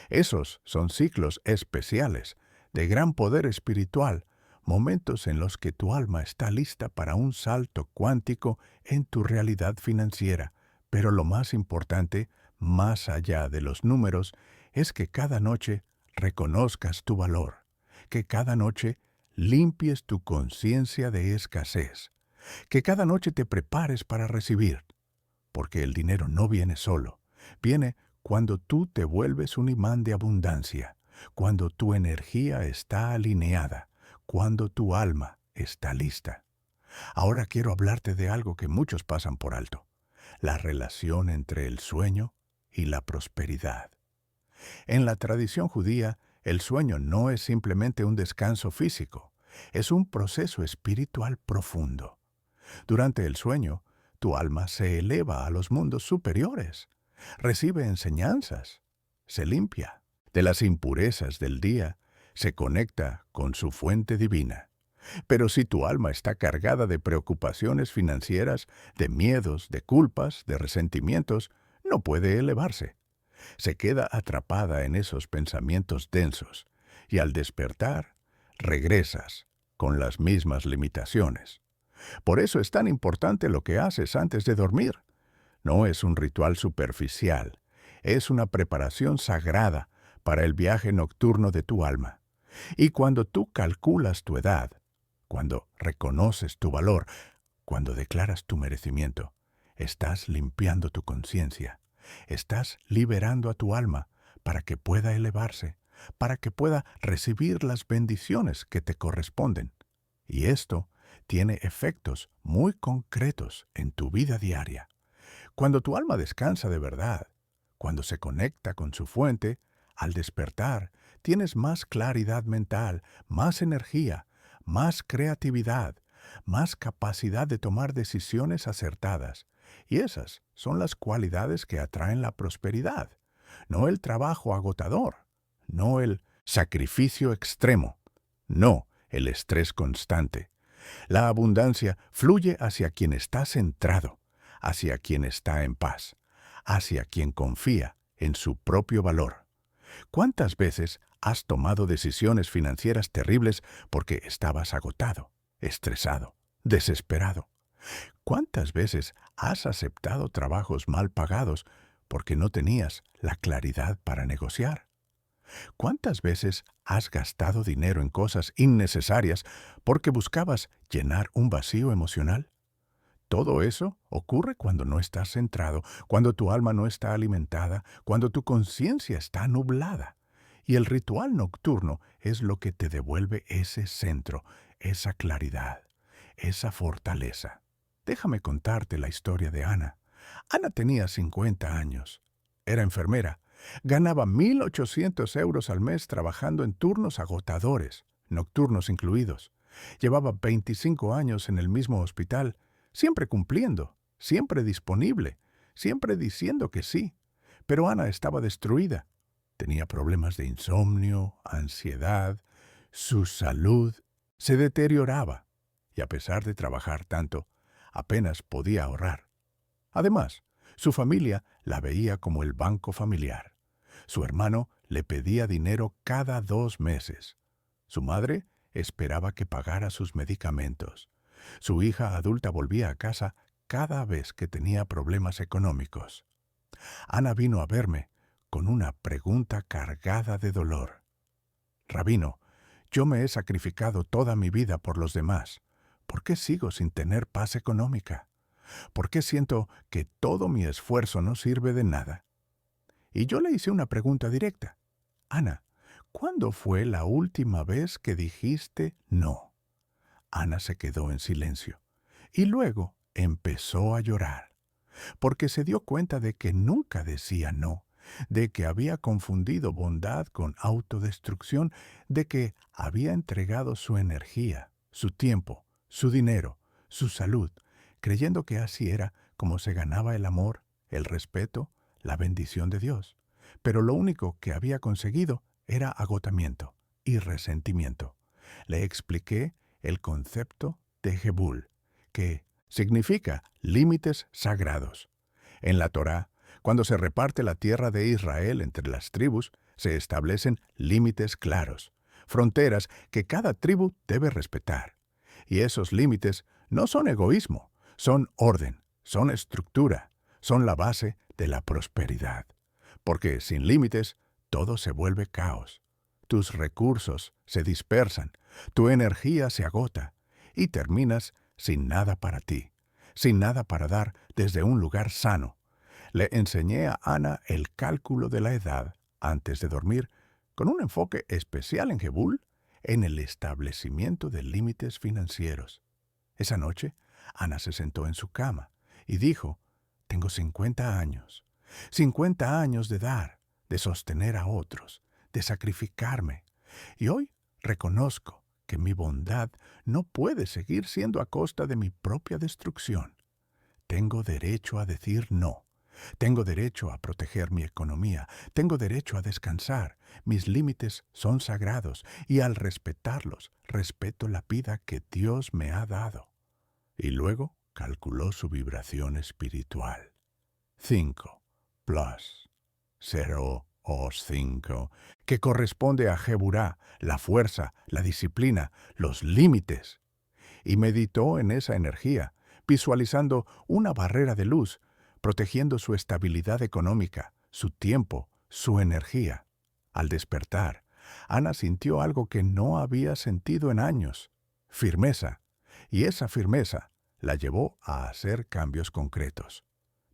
esos son ciclos especiales, de gran poder espiritual, momentos en los que tu alma está lista para un salto cuántico en tu realidad financiera. Pero lo más importante, más allá de los números, es que cada noche reconozcas tu valor, que cada noche limpies tu conciencia de escasez, que cada noche te prepares para recibir, porque el dinero no viene solo, viene cuando tú te vuelves un imán de abundancia, cuando tu energía está alineada, cuando tu alma está lista. Ahora quiero hablarte de algo que muchos pasan por alto, la relación entre el sueño y la prosperidad. En la tradición judía, el sueño no es simplemente un descanso físico, es un proceso espiritual profundo. Durante el sueño, tu alma se eleva a los mundos superiores, recibe enseñanzas, se limpia de las impurezas del día, se conecta con su fuente divina. Pero si tu alma está cargada de preocupaciones financieras, de miedos, de culpas, de resentimientos, no puede elevarse. Se queda atrapada en esos pensamientos densos y al despertar, regresas con las mismas limitaciones. Por eso es tan importante lo que haces antes de dormir. No es un ritual superficial, es una preparación sagrada para el viaje nocturno de tu alma. Y cuando tú calculas tu edad, cuando reconoces tu valor, cuando declaras tu merecimiento, estás limpiando tu conciencia, estás liberando a tu alma para que pueda elevarse, para que pueda recibir las bendiciones que te corresponden. Y esto tiene efectos muy concretos en tu vida diaria. Cuando tu alma descansa de verdad, cuando se conecta con su fuente, al despertar, tienes más claridad mental, más energía, más creatividad, más capacidad de tomar decisiones acertadas. Y esas son las cualidades que atraen la prosperidad, no el trabajo agotador, no el sacrificio extremo, no el estrés constante. La abundancia fluye hacia quien está centrado, hacia quien está en paz, hacia quien confía en su propio valor. ¿Cuántas veces has tomado decisiones financieras terribles porque estabas agotado, estresado, desesperado? ¿Cuántas veces has aceptado trabajos mal pagados porque no tenías la claridad para negociar? ¿Cuántas veces has gastado dinero en cosas innecesarias porque buscabas llenar un vacío emocional? Todo eso ocurre cuando no estás centrado, cuando tu alma no está alimentada, cuando tu conciencia está nublada. Y el ritual nocturno es lo que te devuelve ese centro, esa claridad, esa fortaleza. Déjame contarte la historia de Ana. Ana tenía 50 años. Era enfermera. Ganaba 1.800 euros al mes trabajando en turnos agotadores, nocturnos incluidos. Llevaba 25 años en el mismo hospital, siempre cumpliendo, siempre disponible, siempre diciendo que sí. Pero Ana estaba destruida. Tenía problemas de insomnio, ansiedad, su salud se deterioraba y a pesar de trabajar tanto, apenas podía ahorrar. Además, su familia la veía como el banco familiar. Su hermano le pedía dinero cada 2 meses. Su madre esperaba que pagara sus medicamentos. Su hija adulta volvía a casa cada vez que tenía problemas económicos. Ana vino a verme con una pregunta cargada de dolor. Rabino, yo me he sacrificado toda mi vida por los demás. ¿Por qué sigo sin tener paz económica? ¿Por qué siento que todo mi esfuerzo no sirve de nada? Y yo le hice una pregunta directa. Ana, ¿cuándo fue la última vez que dijiste no? Ana se quedó en silencio y luego empezó a llorar, porque se dio cuenta de que nunca decía no, de que había confundido bondad con autodestrucción, de que había entregado su energía, su tiempo, su dinero, su salud, creyendo que así era como se ganaba el amor, el respeto, la bendición de Dios. Pero lo único que había conseguido era agotamiento y resentimiento. Le expliqué el concepto de Jebul, que significa límites sagrados. En la Torá, cuando se reparte la tierra de Israel entre las tribus, se establecen límites claros, fronteras que cada tribu debe respetar. Y esos límites no son egoísmo, son orden, son estructura, son la base de la prosperidad. Porque sin límites, todo se vuelve caos. Tus recursos se dispersan, tu energía se agota y terminas sin nada para ti, sin nada para dar desde un lugar sano. Le enseñé a Ana el cálculo de la edad antes de dormir, con un enfoque especial en Jebul, en el establecimiento de límites financieros. Esa noche, Ana se sentó en su cama y dijo, tengo 50 años, 50 años de dar, de sostener a otros, de sacrificarme. Y hoy reconozco que mi bondad no puede seguir siendo a costa de mi propia destrucción. Tengo derecho a decir no. Tengo derecho a proteger mi economía. Tengo derecho a descansar. Mis límites son sagrados y al respetarlos, respeto la vida que Dios me ha dado. Y luego calculó su vibración espiritual. 5 plus 0 o 5, que corresponde a Jeburá, la fuerza, la disciplina, los límites. Y meditó en esa energía, visualizando una barrera de luz, protegiendo su estabilidad económica, su tiempo, su energía. Al despertar, Ana sintió algo que no había sentido en años, firmeza, y esa firmeza la llevó a hacer cambios concretos.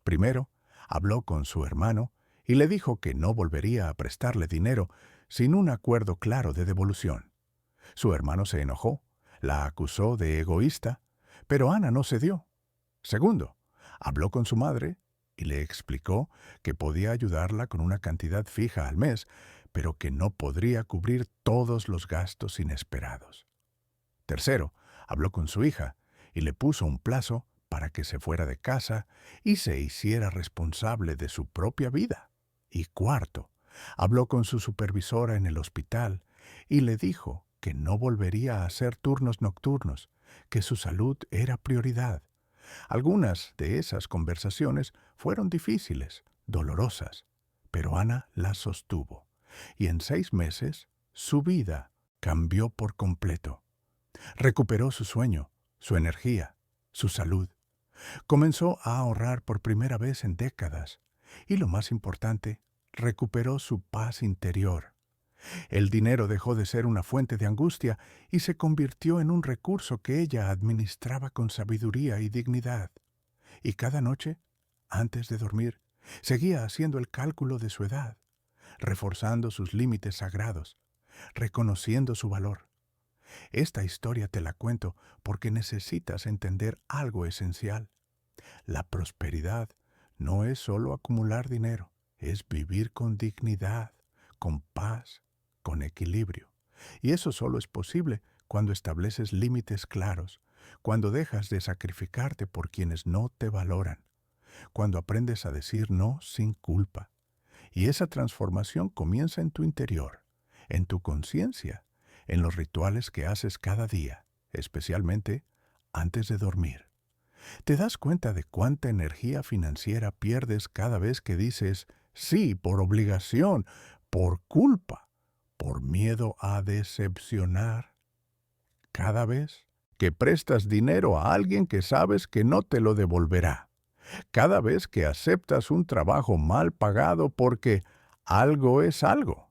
Primero, habló con su hermano y le dijo que no volvería a prestarle dinero sin un acuerdo claro de devolución. Su hermano se enojó, la acusó de egoísta, pero Ana no cedió. Segundo, habló con su madre y le explicó que podía ayudarla con una cantidad fija al mes, pero que no podría cubrir todos los gastos inesperados. Tercero, habló con su hija y le puso un plazo para que se fuera de casa y se hiciera responsable de su propia vida. Y cuarto, habló con su supervisora en el hospital y le dijo que no volvería a hacer turnos nocturnos, que su salud era prioridad. Algunas de esas conversaciones fueron difíciles, dolorosas, pero Ana las sostuvo, y en 6 meses su vida cambió por completo. Recuperó su sueño, su energía, su salud. Comenzó a ahorrar por primera vez en décadas, y lo más importante, recuperó su paz interior. El dinero dejó de ser una fuente de angustia y se convirtió en un recurso que ella administraba con sabiduría y dignidad. Y cada noche, antes de dormir, seguía haciendo el cálculo de su edad, reforzando sus límites sagrados, reconociendo su valor. Esta historia te la cuento porque necesitas entender algo esencial. La prosperidad no es solo acumular dinero, es vivir con dignidad, con paz, con equilibrio. Y eso solo es posible cuando estableces límites claros, cuando dejas de sacrificarte por quienes no te valoran, cuando aprendes a decir no sin culpa. Y esa transformación comienza en tu interior, en tu conciencia, en los rituales que haces cada día, especialmente antes de dormir. ¿Te das cuenta de cuánta energía financiera pierdes cada vez que dices sí por obligación, por culpa, por miedo a decepcionar? Cada vez que prestas dinero a alguien que sabes que no te lo devolverá. Cada vez que aceptas un trabajo mal pagado porque algo es algo.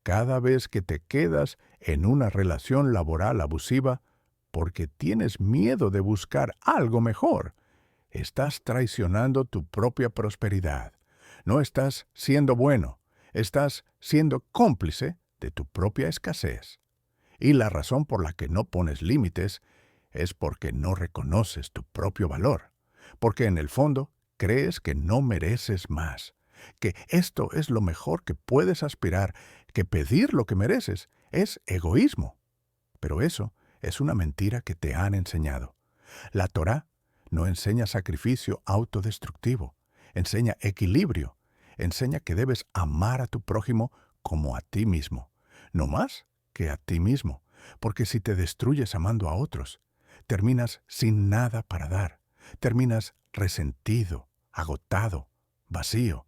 Cada vez que te quedas en una relación laboral abusiva porque tienes miedo de buscar algo mejor. Estás traicionando tu propia prosperidad. No estás siendo bueno, estás siendo cómplice de tu propia escasez. Y la razón por la que no pones límites es porque no reconoces tu propio valor, porque en el fondo crees que no mereces más, que esto es lo mejor que puedes aspirar, que pedir lo que mereces es egoísmo. Pero eso es una mentira que te han enseñado. La Torá no enseña sacrificio autodestructivo, enseña equilibrio, enseña que debes amar a tu prójimo como a ti mismo, no más que a ti mismo, porque si te destruyes amando a otros, terminas sin nada para dar, terminas resentido, agotado, vacío.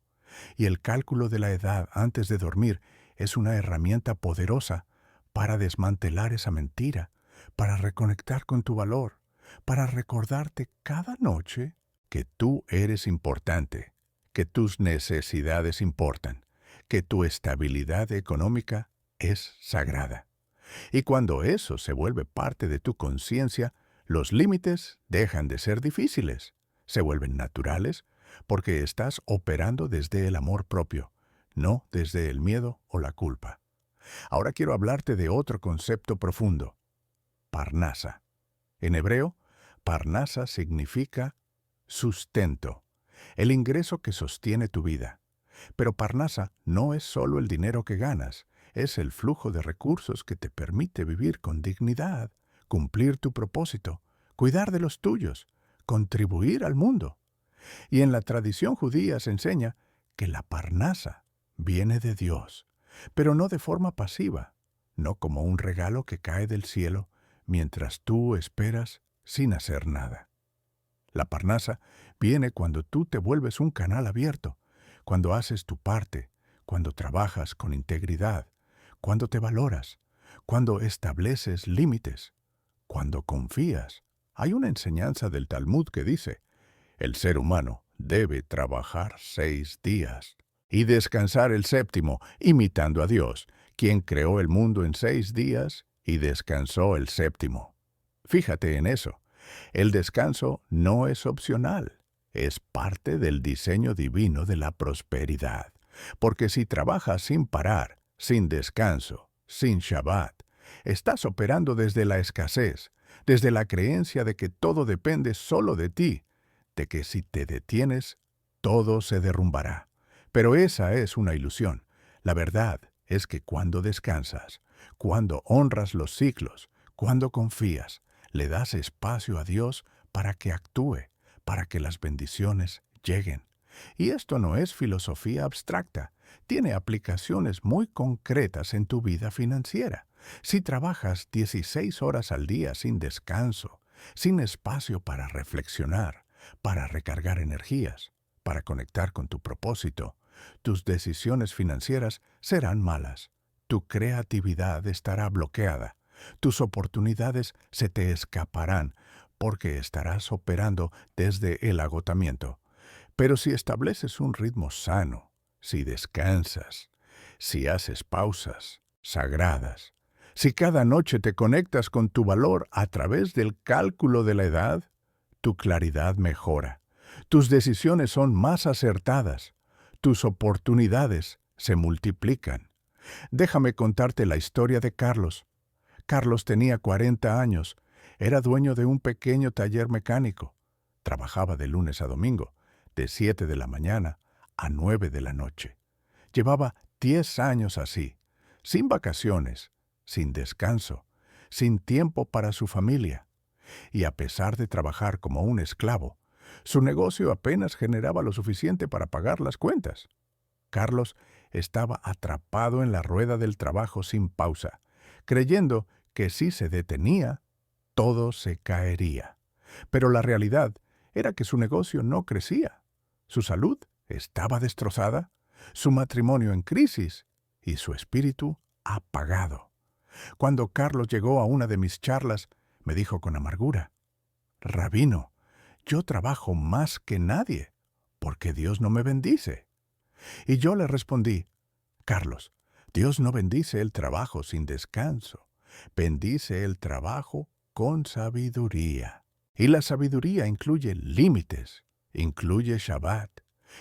Y el cálculo de la edad antes de dormir es una herramienta poderosa para desmantelar esa mentira, para reconectar con tu valor, para recordarte cada noche que tú eres importante, que tus necesidades importan, que tu estabilidad económica es sagrada. Y cuando eso se vuelve parte de tu conciencia, los límites dejan de ser difíciles, se vuelven naturales, porque estás operando desde el amor propio, no desde el miedo o la culpa. Ahora quiero hablarte de otro concepto profundo, Parnasa. En hebreo, Parnasa significa sustento, el ingreso que sostiene tu vida. Pero Parnasa no es solo el dinero que ganas, es el flujo de recursos que te permite vivir con dignidad, cumplir tu propósito, cuidar de los tuyos, contribuir al mundo. Y en la tradición judía se enseña que la Parnasa viene de Dios, pero no de forma pasiva, no como un regalo que cae del cielo mientras tú esperas sin hacer nada. La Parnasa viene cuando tú te vuelves un canal abierto, cuando haces tu parte, cuando trabajas con integridad, cuando te valoras, cuando estableces límites, cuando confías. Hay una enseñanza del Talmud que dice, el ser humano debe trabajar 6 días y descansar el séptimo, imitando a Dios, quien creó el mundo en 6 días y descansó el séptimo. Fíjate en eso. El descanso no es opcional, es parte del diseño divino de la prosperidad. Porque si trabajas sin parar, sin descanso, sin Shabbat, estás operando desde la escasez, desde la creencia de que todo depende solo de ti, de que si te detienes, todo se derrumbará. Pero esa es una ilusión. La verdad es que cuando descansas, cuando honras los ciclos, cuando confías, le das espacio a Dios para que actúe, para que las bendiciones lleguen. Y esto no es filosofía abstracta, tiene aplicaciones muy concretas en tu vida financiera. Si trabajas 16 horas al día sin descanso, sin espacio para reflexionar, para recargar energías, para conectar con tu propósito, tus decisiones financieras serán malas. Tu creatividad estará bloqueada. Tus oportunidades se te escaparán porque estarás operando desde el agotamiento. Pero si estableces un ritmo sano, si descansas, si haces pausas, sagradas. Si cada noche te conectas con tu valor a través del cálculo de la edad, tu claridad mejora. Tus decisiones son más acertadas. Tus oportunidades se multiplican. Déjame contarte la historia de Carlos. Carlos tenía 40 años. Era dueño de un pequeño taller mecánico. Trabajaba de lunes a domingo, de 7 de la mañana a 9 de la noche. Llevaba 10 años así, sin vacaciones, sin descanso, sin tiempo para su familia. Y a pesar de trabajar como un esclavo, su negocio apenas generaba lo suficiente para pagar las cuentas. Carlos estaba atrapado en la rueda del trabajo sin pausa, creyendo que si se detenía, todo se caería. Pero la realidad era que su negocio no crecía. Su salud estaba destrozada, su matrimonio en crisis y su espíritu apagado. Cuando Carlos llegó a una de mis charlas, me dijo con amargura: «Rabino, yo trabajo más que nadie. ¿Por qué Dios no me bendice?». Y yo le respondí: «Carlos, Dios no bendice el trabajo sin descanso. Bendice el trabajo con sabiduría. Y la sabiduría incluye límites, incluye Shabbat,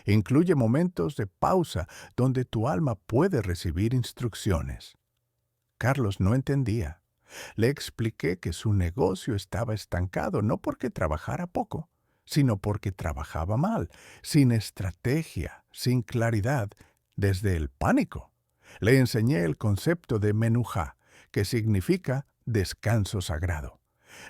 incluye momentos de pausa donde tu alma puede recibir instrucciones». Carlos no entendía. Le expliqué que su negocio estaba estancado no porque trabajara poco, sino porque trabajaba mal, sin estrategia, sin claridad, desde el pánico. Le enseñé el concepto de menujá, que significa descanso sagrado.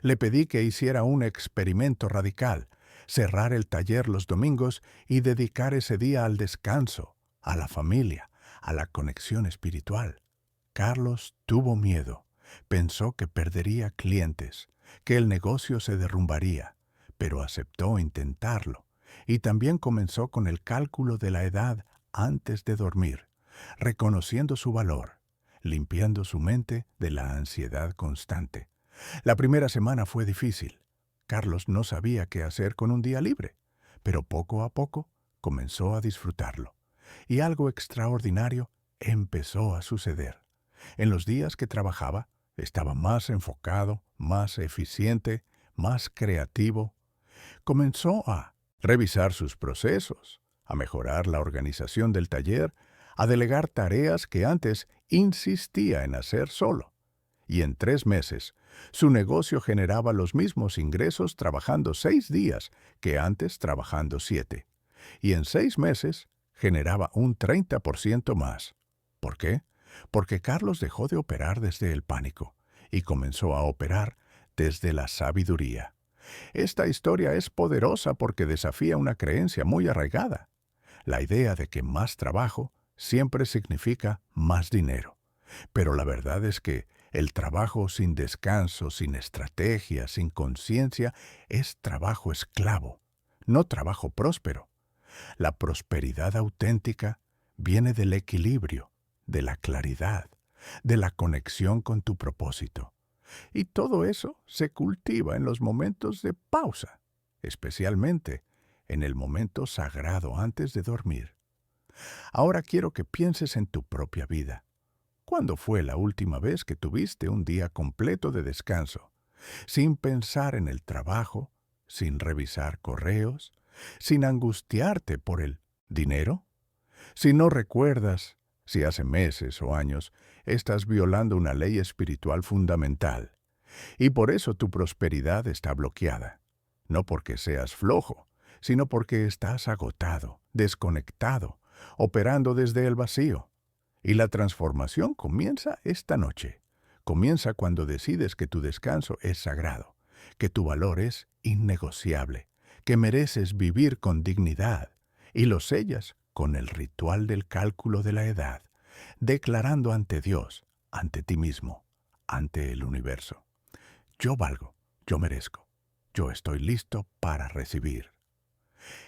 Le pedí que hiciera un experimento radical, cerrar el taller los domingos y dedicar ese día al descanso, a la familia, a la conexión espiritual. Carlos tuvo miedo. Pensó que perdería clientes, que el negocio se derrumbaría, pero aceptó intentarlo. Y también comenzó con el cálculo de la edad antes de dormir, reconociendo su valor, limpiando su mente de la ansiedad constante. La primera semana fue difícil. Carlos no sabía qué hacer con un día libre, pero poco a poco comenzó a disfrutarlo. Y algo extraordinario empezó a suceder. En los días que trabajaba, estaba más enfocado, más eficiente, más creativo. Comenzó a revisar sus procesos, a mejorar la organización del taller, a delegar tareas que antes insistía en hacer solo. Y en 3 meses, su negocio generaba los mismos ingresos trabajando 6 días que antes trabajando 7. Y en 6 meses generaba un 30% más. ¿Por qué? Porque Carlos dejó de operar desde el pánico y comenzó a operar desde la sabiduría. Esta historia es poderosa porque desafía una creencia muy arraigada: la idea de que más trabajo siempre significa más dinero. Pero la verdad es que el trabajo sin descanso, sin estrategia, sin conciencia, es trabajo esclavo, no trabajo próspero. La prosperidad auténtica viene del equilibrio, de la claridad, de la conexión con tu propósito. Y todo eso se cultiva en los momentos de pausa, especialmente en el momento sagrado antes de dormir. Ahora quiero que pienses en tu propia vida. ¿Cuándo fue la última vez que tuviste un día completo de descanso, sin pensar en el trabajo, sin revisar correos, sin angustiarte por el dinero? Si no recuerdas, si hace meses o años estás violando una ley espiritual fundamental, y por eso tu prosperidad está bloqueada. No porque seas flojo, sino porque estás agotado, desconectado, operando desde el vacío. Y la transformación comienza esta noche. Comienza cuando decides que tu descanso es sagrado, que tu valor es innegociable, que mereces vivir con dignidad, y lo sellas con el ritual del cálculo de la edad, declarando ante Dios, ante ti mismo, ante el universo: yo valgo, yo merezco, yo estoy listo para recibir.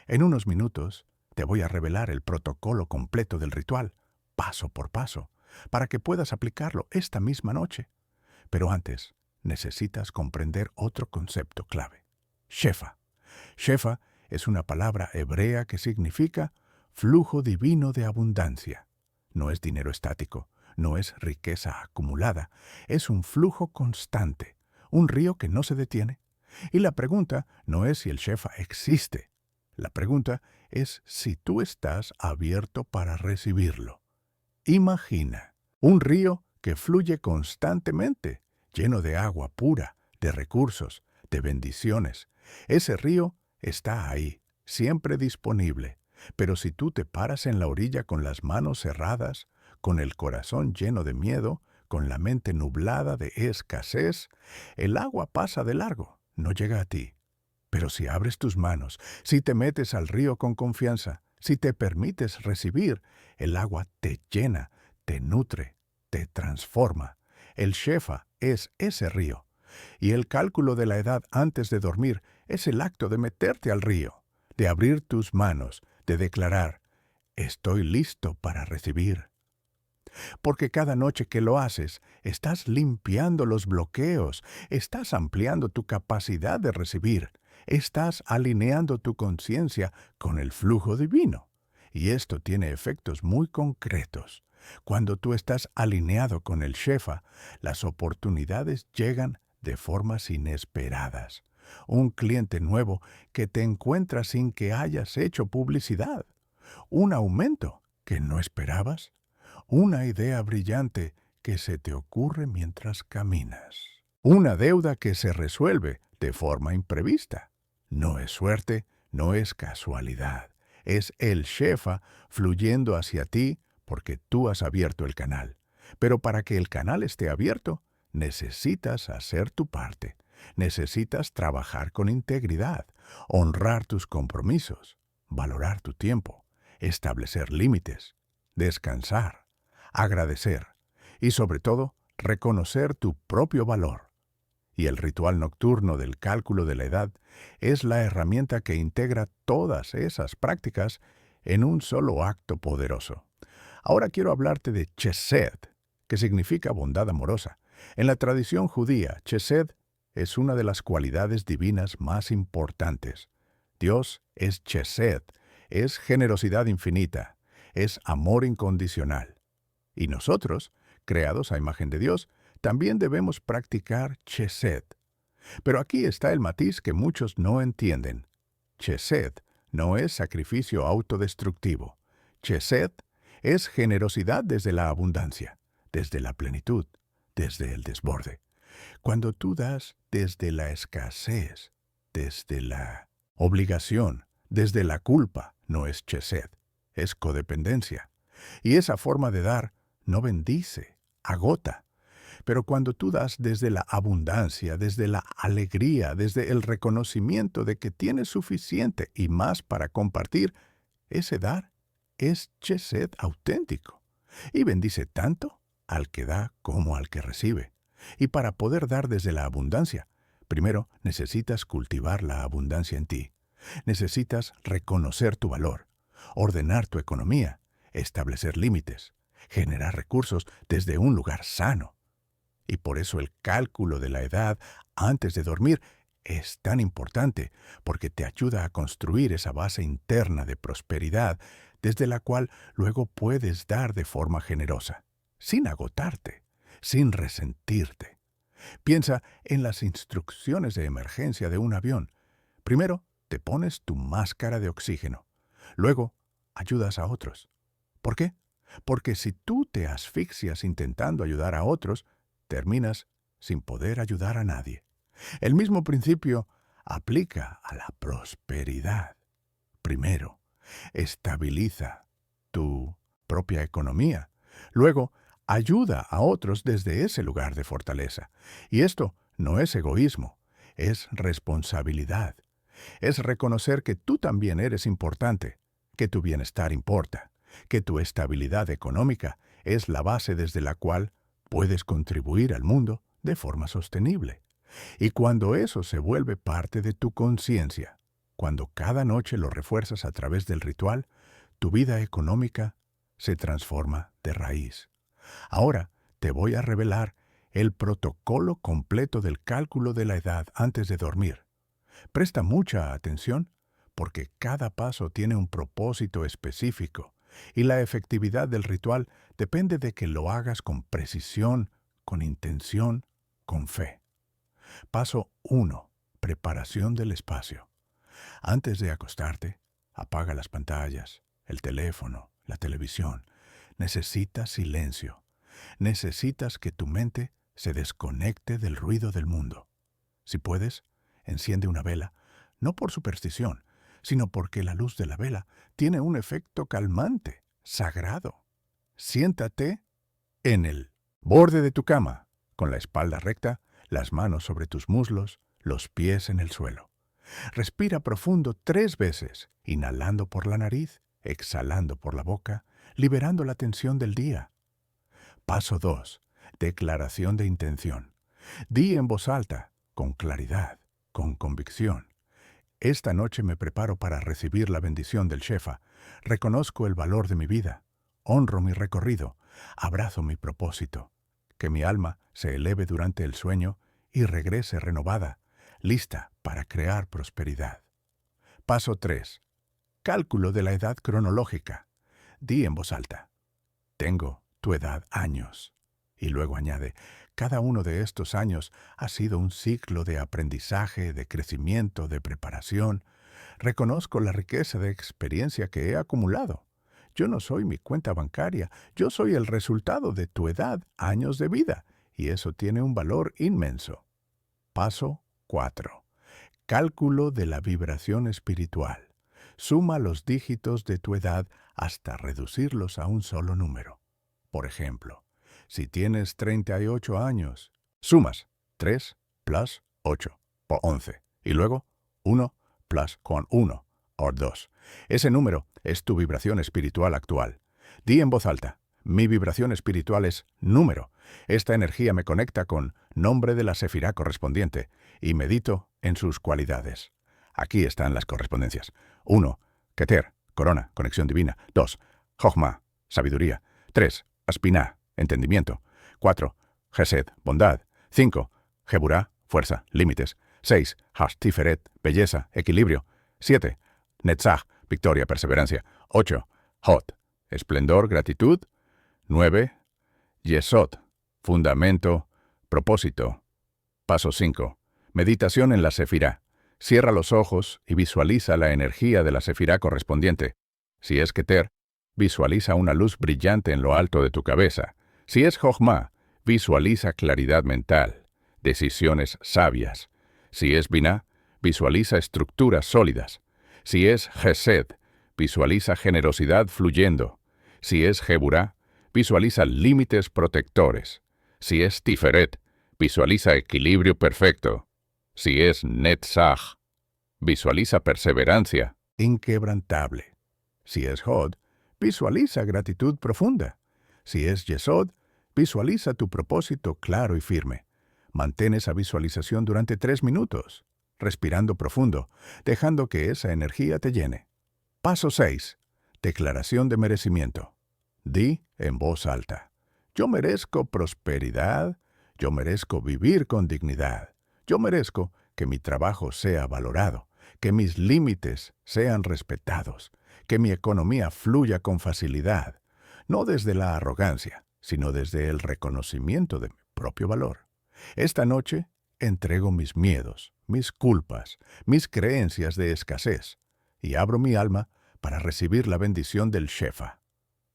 En unos minutos te voy a revelar el protocolo completo del ritual, paso por paso, para que puedas aplicarlo esta misma noche. Pero antes, necesitas comprender otro concepto clave: Shefa. Shefa es una palabra hebrea que significa flujo divino de abundancia. no es dinero estático, no es riqueza acumulada, es un flujo constante, un río que no se detiene. Y la pregunta no es si el Shefa existe. La pregunta es si tú estás abierto para recibirlo. Imagina un río que fluye constantemente, lleno de agua pura, de recursos, de bendiciones. Ese río está ahí, siempre disponible. Pero si tú te paras en la orilla con las manos cerradas, con el corazón lleno de miedo, con la mente nublada de escasez, el agua pasa de largo, no llega a ti. Pero si abres tus manos, si te metes al río con confianza, si te permites recibir, el agua te llena, te nutre, te transforma. El Shefa es ese río. Y el cálculo de la edad antes de dormir es el acto de meterte al río, de abrir tus manos, de declarar, estoy listo para recibir. Porque cada noche que lo haces, estás limpiando los bloqueos, estás ampliando tu capacidad de recibir, estás alineando tu conciencia con el flujo divino. Y esto tiene efectos muy concretos. Cuando tú estás alineado con el Shefa, las oportunidades llegan de formas inesperadas. Un cliente nuevo que te encuentra sin que hayas hecho publicidad. Un aumento que no esperabas. Una idea brillante que se te ocurre mientras caminas. Una deuda que se resuelve de forma imprevista. No es suerte, no es casualidad. Es el Shefa fluyendo hacia ti porque tú has abierto el canal. Pero para que el canal esté abierto, necesitas hacer tu parte. Necesitas trabajar con integridad, honrar tus compromisos, valorar tu tiempo, establecer límites, descansar, agradecer y sobre todo reconocer tu propio valor. Y el ritual nocturno del cálculo de la edad es la herramienta que integra todas esas prácticas en un solo acto poderoso. Ahora quiero hablarte de Chesed, que significa bondad amorosa. En la tradición judía, Chesed es una de las cualidades divinas más importantes. Dios es Chesed, es generosidad infinita, es amor incondicional. Y nosotros, creados a imagen de Dios, también debemos practicar Chesed. Pero aquí está el matiz que muchos no entienden. Chesed no es sacrificio autodestructivo. Chesed es generosidad desde la abundancia, desde la plenitud, desde el desborde. Cuando tú das desde la escasez, desde la obligación, desde la culpa, no es Chesed, es codependencia. Y esa forma de dar no bendice, agota. Pero cuando tú das desde la abundancia, desde la alegría, desde el reconocimiento de que tienes suficiente y más para compartir, ese dar es Chesed auténtico. Y bendice tanto al que da como al que recibe. Y para poder dar desde la abundancia, primero necesitas cultivar la abundancia en ti. Necesitas reconocer tu valor, ordenar tu economía, establecer límites, generar recursos desde un lugar sano. Y por eso el cálculo de la edad antes de dormir es tan importante, porque te ayuda a construir esa base interna de prosperidad desde la cual luego puedes dar de forma generosa, sin agotarte, sin resentirte. Piensa en las instrucciones de emergencia de un avión. Primero, te pones tu máscara de oxígeno. Luego, ayudas a otros. ¿Por qué? Porque si tú te asfixias intentando ayudar a otros, terminas sin poder ayudar a nadie. El mismo principio aplica a la prosperidad. Primero, estabiliza tu propia economía. Luego, ayuda a otros desde ese lugar de fortaleza. Y esto no es egoísmo, es responsabilidad. Es reconocer que tú también eres importante, que tu bienestar importa, que tu estabilidad económica es la base desde la cual puedes contribuir al mundo de forma sostenible. Y cuando eso se vuelve parte de tu conciencia, cuando cada noche lo refuerzas a través del ritual, tu vida económica se transforma de raíz. Ahora te voy a revelar el protocolo completo del cálculo de la edad antes de dormir. Presta mucha atención porque cada paso tiene un propósito específico Y la efectividad del ritual depende de que lo hagas con precisión, con intención, con fe. Paso 1. Preparación del espacio. Antes de acostarte, apaga las pantallas, el teléfono, la televisión. Necesitas silencio. Necesitas que tu mente se desconecte del ruido del mundo. Si puedes, enciende una vela, no por superstición, sino porque la luz de la vela tiene un efecto calmante, sagrado. Siéntate en el borde de tu cama, con la espalda recta, las manos sobre tus muslos, los pies en el suelo. Respira profundo 3 veces, inhalando por la nariz, exhalando por la boca, liberando la tensión del día. Paso 2. Declaración de intención. Di en voz alta, con claridad, con convicción. Esta noche me preparo para recibir la bendición del Shefa. Reconozco el valor de mi vida. Honro mi recorrido. Abrazo mi propósito. Que mi alma se eleve durante el sueño y regrese renovada, lista para crear prosperidad. Paso 3. Cálculo de la edad cronológica. Di en voz alta. Tengo tu edad años. Y luego añade, cada uno de estos años ha sido un ciclo de aprendizaje, de crecimiento, de preparación. Reconozco la riqueza de experiencia que he acumulado. Yo no soy mi cuenta bancaria, yo soy el resultado de tu edad, años de vida, y eso tiene un valor inmenso. Paso 4. Cálculo de la vibración espiritual. Suma los dígitos de tu edad hasta reducirlos a un solo número. Por ejemplo, si tienes 38 años, sumas 3 plus 8 por 11 y luego 1 plus con 1 o 2. Ese número es tu vibración espiritual actual. Di en voz alta, mi vibración espiritual es número. Esta energía me conecta con nombre de la sefirá correspondiente y medito en sus cualidades. Aquí están las correspondencias. 1. Keter, corona, conexión divina. 2. Jochma, sabiduría. 3. Aspiná, entendimiento. 4. Gesed, bondad. 5. Geburá, fuerza, límites. 6. Hashtiferet, belleza, equilibrio. 7. Netzach, victoria, perseverancia. 8. Hot, esplendor, gratitud. 9. Yesod, fundamento, propósito. Paso 5. Meditación en la sefirá. Cierra los ojos y visualiza la energía de la sefirá correspondiente. Si es Keter, visualiza una luz brillante en lo alto de tu cabeza. Si es Jochma, visualiza claridad mental, decisiones sabias. Si es Biná, visualiza estructuras sólidas. Si es Gesed, visualiza generosidad fluyendo. Si es Geburá, visualiza límites protectores. Si es Tiferet, visualiza equilibrio perfecto. Si es Netzach, visualiza perseverancia inquebrantable. Si es Hod, visualiza gratitud profunda. Si es Yesod, visualiza tu propósito claro y firme. Mantén esa visualización durante 3 minutos, respirando profundo, dejando que esa energía te llene. Paso 6. Declaración de merecimiento. Di en voz alta. Yo merezco prosperidad, yo merezco vivir con dignidad, yo merezco que mi trabajo sea valorado, que mis límites sean respetados, que mi economía fluya con facilidad, no desde la arrogancia, sino desde el reconocimiento de mi propio valor. Esta noche entrego mis miedos, mis culpas, mis creencias de escasez y abro mi alma para recibir la bendición del Shefa.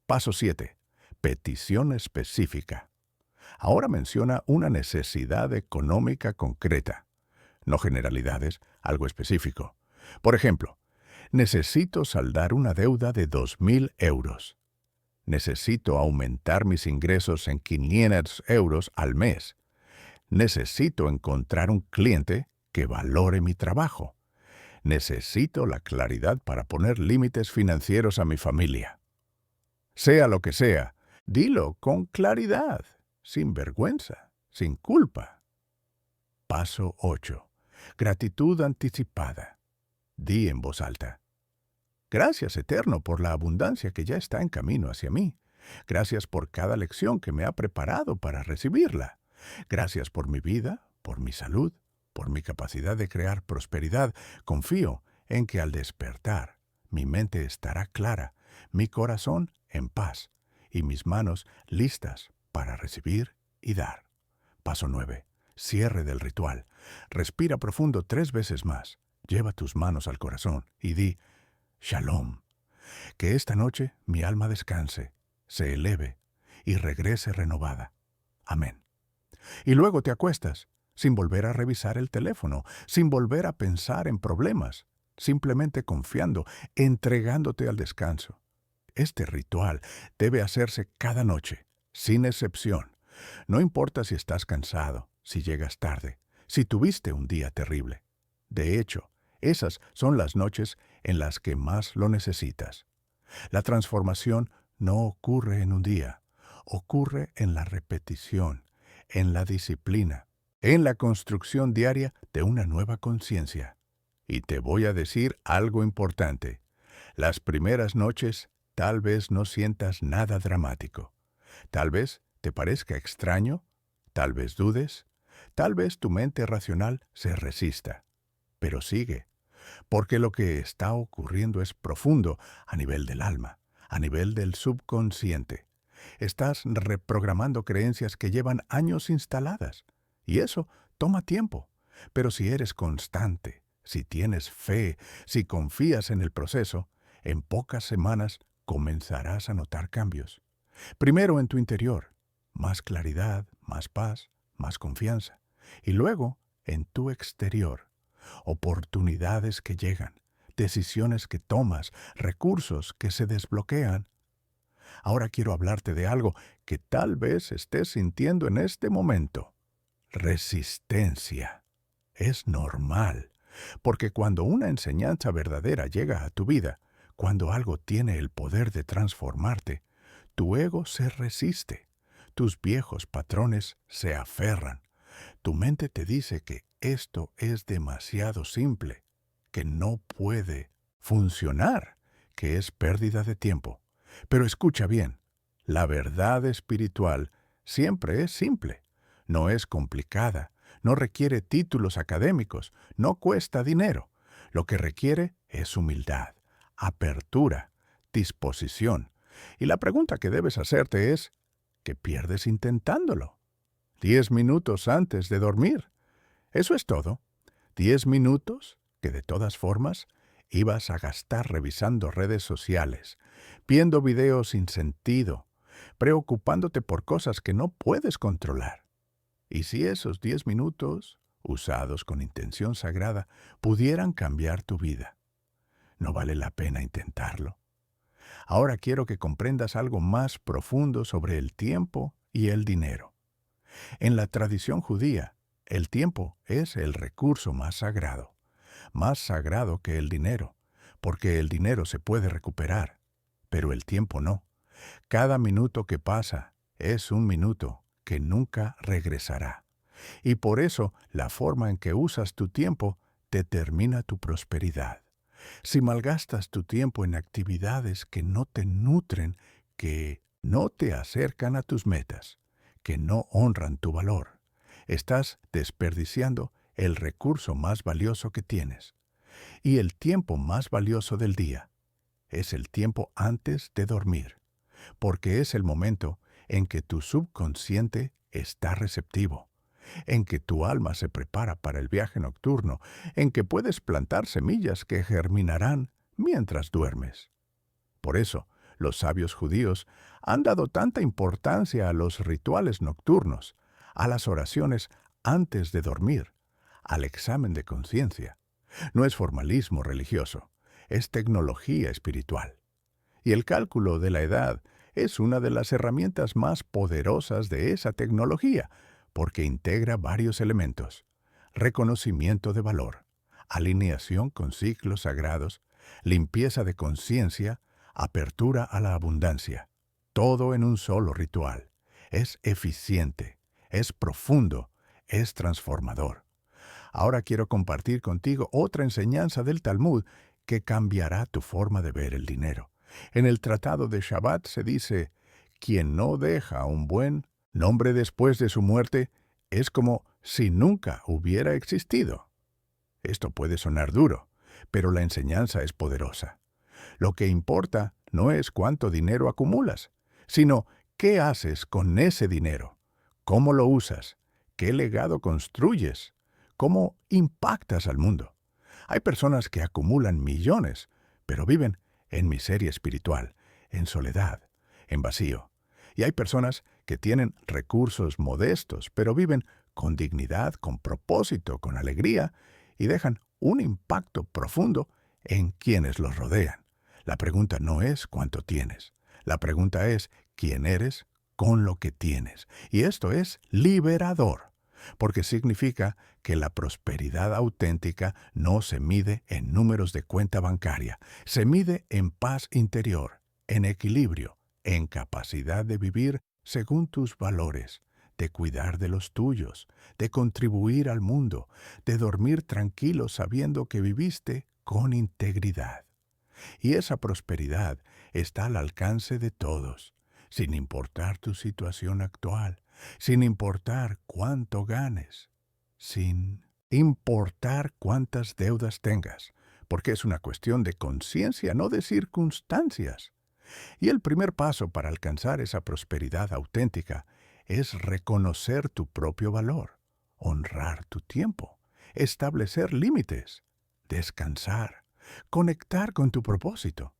Paso 7. Petición específica. Ahora menciona una necesidad económica concreta. No generalidades, algo específico. Por ejemplo, necesito saldar una deuda de 2.000 euros. Necesito aumentar mis ingresos en 500 euros al mes. Necesito encontrar un cliente que valore mi trabajo. Necesito la claridad para poner límites financieros a mi familia. Sea lo que sea, dilo con claridad, sin vergüenza, sin culpa. Paso 8. Gratitud anticipada. Di en voz alta. Gracias, Eterno, por la abundancia que ya está en camino hacia mí. Gracias por cada lección que me ha preparado para recibirla. Gracias por mi vida, por mi salud, por mi capacidad de crear prosperidad. Confío en que al despertar, mi mente estará clara, mi corazón en paz y mis manos listas para recibir y dar. Paso 9. Cierre del ritual. Respira profundo 3 veces más. Lleva tus manos al corazón y di, Shalom. Que esta noche mi alma descanse, se eleve y regrese renovada. Amén. Y luego te acuestas, sin volver a revisar el teléfono, sin volver a pensar en problemas, simplemente confiando, entregándote al descanso. Este ritual debe hacerse cada noche, sin excepción. No importa si estás cansado, si llegas tarde, si tuviste un día terrible. De hecho, esas son las noches en las que más lo necesitas. La transformación no ocurre en un día, ocurre en la repetición, en la disciplina, en la construcción diaria de una nueva conciencia. Y te voy a decir algo importante. Las primeras noches tal vez no sientas nada dramático. Tal vez te parezca extraño, tal vez dudes, tal vez tu mente racional se resista. Pero sigue, porque lo que está ocurriendo es profundo a nivel del alma, a nivel del subconsciente. Estás reprogramando creencias que llevan años instaladas, y eso toma tiempo. Pero si eres constante, si tienes fe, si confías en el proceso, en pocas semanas comenzarás a notar cambios. Primero en tu interior, más claridad, más paz, más confianza. Y luego en tu exterior, oportunidades que llegan, decisiones que tomas, recursos que se desbloquean. Ahora quiero hablarte de algo que tal vez estés sintiendo en este momento. Resistencia. Es normal, porque cuando una enseñanza verdadera llega a tu vida, cuando algo tiene el poder de transformarte, tu ego se resiste, tus viejos patrones se aferran, tu mente te dice que esto es demasiado simple, que no puede funcionar, que es pérdida de tiempo. Pero escucha bien, la verdad espiritual siempre es simple, no es complicada, no requiere títulos académicos, no cuesta dinero. Lo que requiere es humildad, apertura, disposición. Y la pregunta que debes hacerte es, ¿qué pierdes intentándolo? 10 minutos antes de dormir. Eso es todo. 10 minutos que de todas formas ibas a gastar revisando redes sociales, viendo videos sin sentido, preocupándote por cosas que no puedes controlar. ¿Y si esos 10 minutos, usados con intención sagrada, pudieran cambiar tu vida? ¿No vale la pena intentarlo? Ahora quiero que comprendas algo más profundo sobre el tiempo y el dinero. En la tradición judía, el tiempo es el recurso más sagrado que el dinero, porque el dinero se puede recuperar, pero el tiempo no. Cada minuto que pasa es un minuto que nunca regresará. Y por eso la forma en que usas tu tiempo determina tu prosperidad. Si malgastas tu tiempo en actividades que no te nutren, que no te acercan a tus metas, que no honran tu valor, estás desperdiciando el recurso más valioso que tienes. Y el tiempo más valioso del día es el tiempo antes de dormir, porque es el momento en que tu subconsciente está receptivo, en que tu alma se prepara para el viaje nocturno, en que puedes plantar semillas que germinarán mientras duermes. Por eso, los sabios judíos han dado tanta importancia a los rituales nocturnos, a las oraciones antes de dormir, al examen de conciencia. No es formalismo religioso, es tecnología espiritual. Y el cálculo de la edad es una de las herramientas más poderosas de esa tecnología, porque integra varios elementos: reconocimiento de valor, alineación con ciclos sagrados, limpieza de conciencia, apertura a la abundancia. Todo en un solo ritual. Es eficiente, es profundo, es transformador. Ahora quiero compartir contigo otra enseñanza del Talmud que cambiará tu forma de ver el dinero. En el Tratado de Shabbat se dice, quien no deja un buen nombre después de su muerte es como si nunca hubiera existido. Esto puede sonar duro, pero la enseñanza es poderosa. Lo que importa no es cuánto dinero acumulas, sino qué haces con ese dinero, cómo lo usas, qué legado construyes, cómo impactas al mundo. Hay personas que acumulan millones, pero viven en miseria espiritual, en soledad, en vacío. Y hay personas que tienen recursos modestos, pero viven con dignidad, con propósito, con alegría, y dejan un impacto profundo en quienes los rodean. La pregunta no es cuánto tienes. La pregunta es quién eres con lo que tienes. Y esto es liberador, porque significa que la prosperidad auténtica no se mide en números de cuenta bancaria, se mide en paz interior, en equilibrio, en capacidad de vivir según tus valores, de cuidar de los tuyos, de contribuir al mundo, de dormir tranquilo sabiendo que viviste con integridad. Y esa prosperidad está al alcance de todos, sin importar tu situación actual, sin importar cuánto ganes, sin importar cuántas deudas tengas, porque es una cuestión de conciencia, no de circunstancias. Y el primer paso para alcanzar esa prosperidad auténtica es reconocer tu propio valor, honrar tu tiempo, establecer límites, descansar, conectar con tu propósito.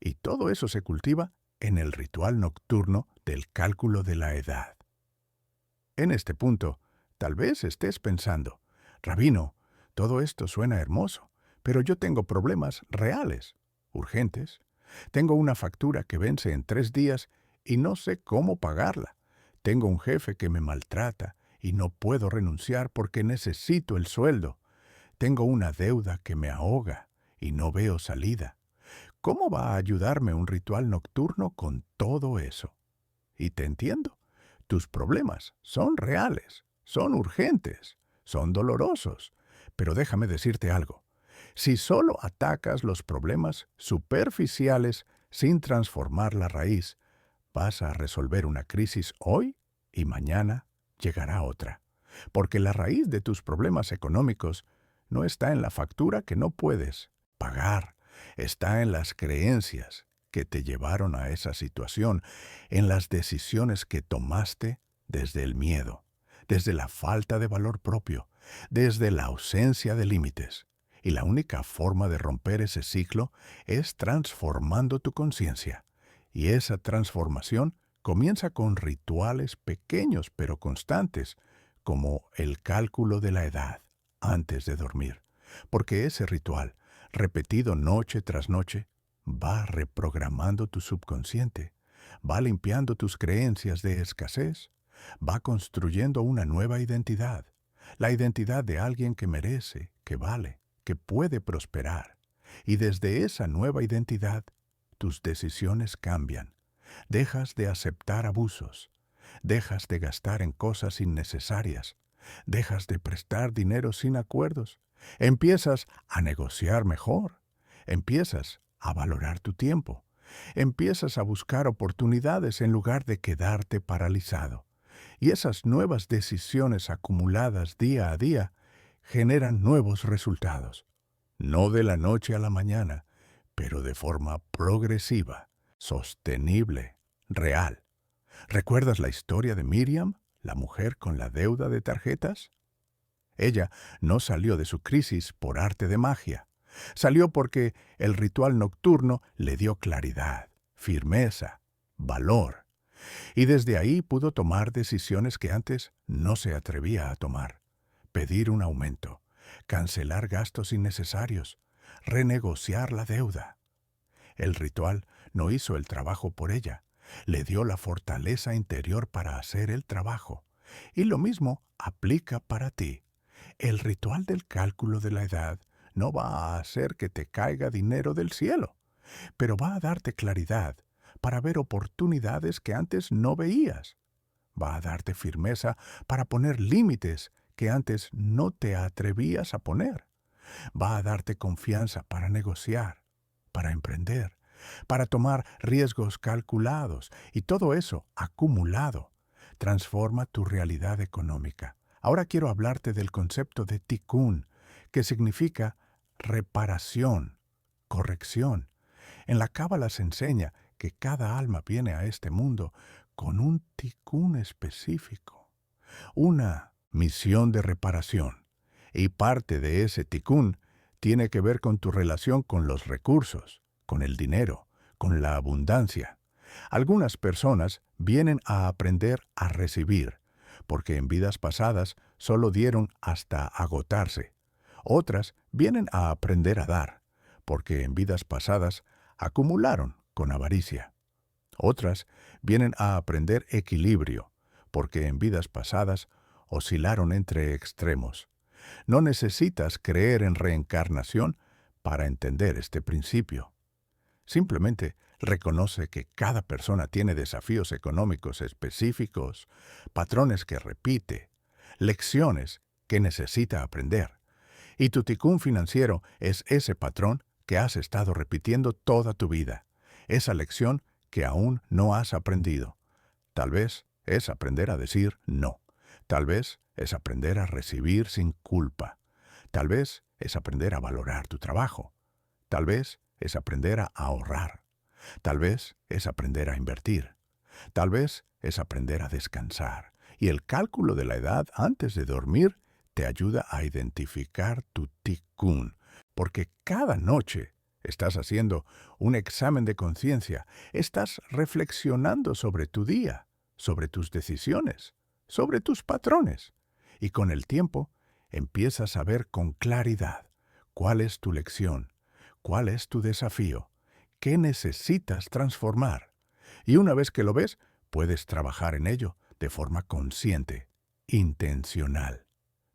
Y todo eso se cultiva en el ritual nocturno del cálculo de la edad. En este punto, tal vez estés pensando, Rabino, todo esto suena hermoso, pero yo tengo problemas reales, urgentes. Tengo una factura que vence en 3 días y no sé cómo pagarla. Tengo un jefe que me maltrata y no puedo renunciar porque necesito el sueldo. Tengo una deuda que me ahoga y no veo salida. ¿Cómo va a ayudarme un ritual nocturno con todo eso? Y te entiendo. Tus problemas son reales, son urgentes, son dolorosos. Pero déjame decirte algo. Si solo atacas los problemas superficiales sin transformar la raíz, vas a resolver una crisis hoy y mañana llegará otra. Porque la raíz de tus problemas económicos no está en la factura que no puedes pagar, está en las creencias que te llevaron a esa situación, en las decisiones que tomaste desde el miedo, desde la falta de valor propio, desde la ausencia de límites. Y la única forma de romper ese ciclo es transformando tu conciencia. Y esa transformación comienza con rituales pequeños pero constantes, como el cálculo de la edad antes de dormir. Porque ese ritual, repetido noche tras noche, va reprogramando tu subconsciente, va limpiando tus creencias de escasez, va construyendo una nueva identidad, la identidad de alguien que merece, que vale, que puede prosperar. Y desde esa nueva identidad, tus decisiones cambian. Dejas de aceptar abusos, dejas de gastar en cosas innecesarias, dejas de prestar dinero sin acuerdos, empiezas a negociar mejor, empiezas a valorar tu tiempo, empiezas a buscar oportunidades en lugar de quedarte paralizado. Y esas nuevas decisiones acumuladas día a día generan nuevos resultados, no de la noche a la mañana, pero de forma progresiva, sostenible, real. ¿Recuerdas la historia de Miriam, la mujer con la deuda de tarjetas? Ella no salió de su crisis por arte de magia. Salió porque el ritual nocturno le dio claridad, firmeza, valor. Y desde ahí pudo tomar decisiones que antes no se atrevía a tomar. Pedir un aumento, cancelar gastos innecesarios, renegociar la deuda. El ritual no hizo el trabajo por ella, le dio la fortaleza interior para hacer el trabajo. Y lo mismo aplica para ti. El ritual del cálculo de la edad no va a hacer que te caiga dinero del cielo, pero va a darte claridad para ver oportunidades que antes no veías. Va a darte firmeza para poner límites que antes no te atrevías a poner. Va a darte confianza para negociar, para emprender, para tomar riesgos calculados, y todo eso acumulado transforma tu realidad económica. Ahora quiero hablarte del concepto de tikkun, que significa reparación, corrección. En la Cábala se enseña que cada alma viene a este mundo con un tikkun específico, una misión de reparación. Y parte de ese tikkun tiene que ver con tu relación con los recursos, con el dinero, con la abundancia. Algunas personas vienen a aprender a recibir, porque en vidas pasadas solo dieron hasta agotarse. Otras vienen a aprender a dar, porque en vidas pasadas acumularon con avaricia. Otras vienen a aprender equilibrio, porque en vidas pasadas oscilaron entre extremos. No necesitas creer en reencarnación para entender este principio. Simplemente reconoce que cada persona tiene desafíos económicos específicos, patrones que repite, lecciones que necesita aprender. Y tu tikkun financiero es ese patrón que has estado repitiendo toda tu vida, esa lección que aún no has aprendido. Tal vez es aprender a decir no. Tal vez es aprender a recibir sin culpa. Tal vez es aprender a valorar tu trabajo. Tal vez es aprender a ahorrar. Tal vez es aprender a invertir. Tal vez es aprender a descansar. Y el cálculo de la edad antes de dormir te ayuda a identificar tu tikkun, porque cada noche estás haciendo un examen de conciencia, estás reflexionando sobre tu día, sobre tus decisiones, sobre tus patrones. Y con el tiempo empiezas a ver con claridad cuál es tu lección, cuál es tu desafío, qué necesitas transformar. Y una vez que lo ves, puedes trabajar en ello de forma consciente, intencional.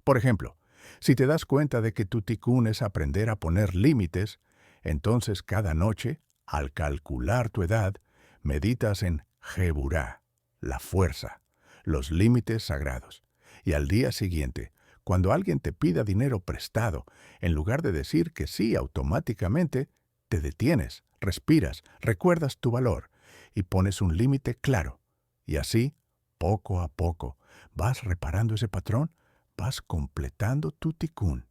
Por ejemplo, si te das cuenta de que tu tikkun es aprender a poner límites, entonces cada noche, al calcular tu edad, meditas en Geburá, la fuerza, los límites sagrados. Y al día siguiente, cuando alguien te pida dinero prestado, en lugar de decir que sí automáticamente, te detienes, respiras, recuerdas tu valor y pones un límite claro. Y así, poco a poco, vas reparando ese patrón, vas completando tu tikkun.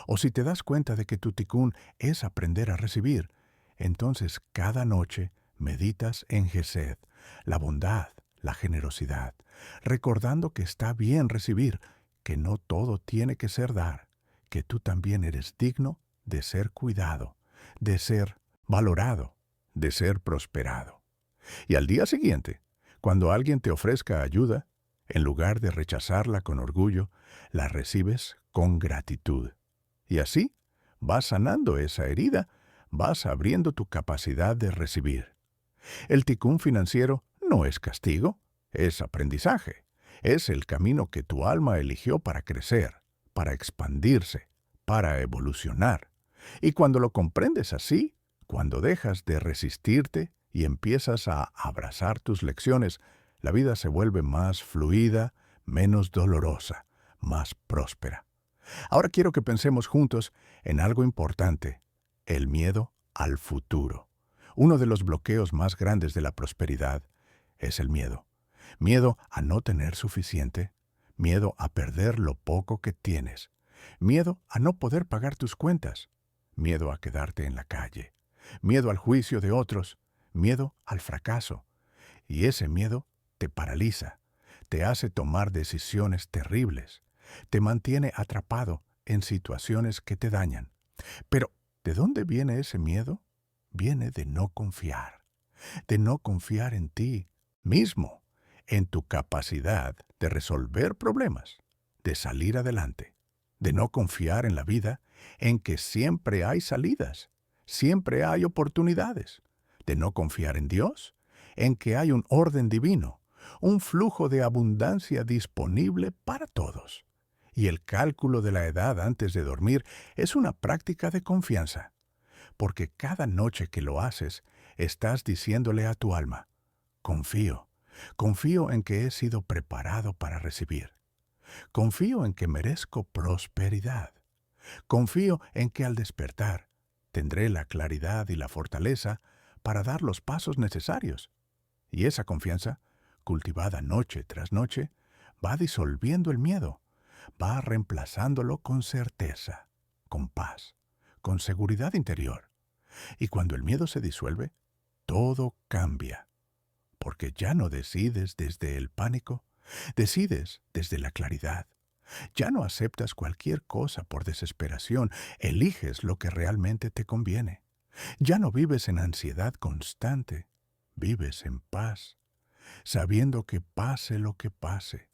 O si te das cuenta de que tu tikkun es aprender a recibir, entonces cada noche meditas en Gesed, la bondad, la generosidad, recordando que está bien recibir, que no todo tiene que ser dar, que tú también eres digno de ser cuidado, de ser valorado, de ser prosperado. Y al día siguiente, cuando alguien te ofrezca ayuda, en lugar de rechazarla con orgullo, la recibes con gratitud. Y así vas sanando esa herida, vas abriendo tu capacidad de recibir. El tikkun financiero no es castigo, es aprendizaje. Es el camino que tu alma eligió para crecer, para expandirse, para evolucionar. Y cuando lo comprendes así, cuando dejas de resistirte y empiezas a abrazar tus lecciones, la vida se vuelve más fluida, menos dolorosa, más próspera. Ahora quiero que pensemos juntos en algo importante, el miedo al futuro. Uno de los bloqueos más grandes de la prosperidad es el miedo. Miedo a no tener suficiente, miedo a perder lo poco que tienes, miedo a no poder pagar tus cuentas, miedo a quedarte en la calle, miedo al juicio de otros, miedo al fracaso. Y ese miedo te paraliza, te hace tomar decisiones terribles, te mantiene atrapado en situaciones que te dañan. Pero, ¿de dónde viene ese miedo? Viene de no confiar en ti mismo, en tu capacidad de resolver problemas, de salir adelante, de no confiar en la vida, en que siempre hay salidas, siempre hay oportunidades, de no confiar en Dios, en que hay un orden divino, un flujo de abundancia disponible para todos. Y el cálculo de la edad antes de dormir es una práctica de confianza, porque cada noche que lo haces, estás diciéndole a tu alma, confío en que he sido preparado para recibir. Confío en que merezco prosperidad. Confío en que al despertar tendré la claridad y la fortaleza para dar los pasos necesarios. Y esa confianza, cultivada noche tras noche, va disolviendo el miedo, va reemplazándolo con certeza, con paz, con seguridad interior. Y cuando el miedo se disuelve, todo cambia, porque ya no decides desde el pánico, decides desde la claridad. Ya no aceptas cualquier cosa por desesperación, eliges lo que realmente te conviene. Ya no vives en ansiedad constante, vives en paz, sabiendo que pase lo que pase,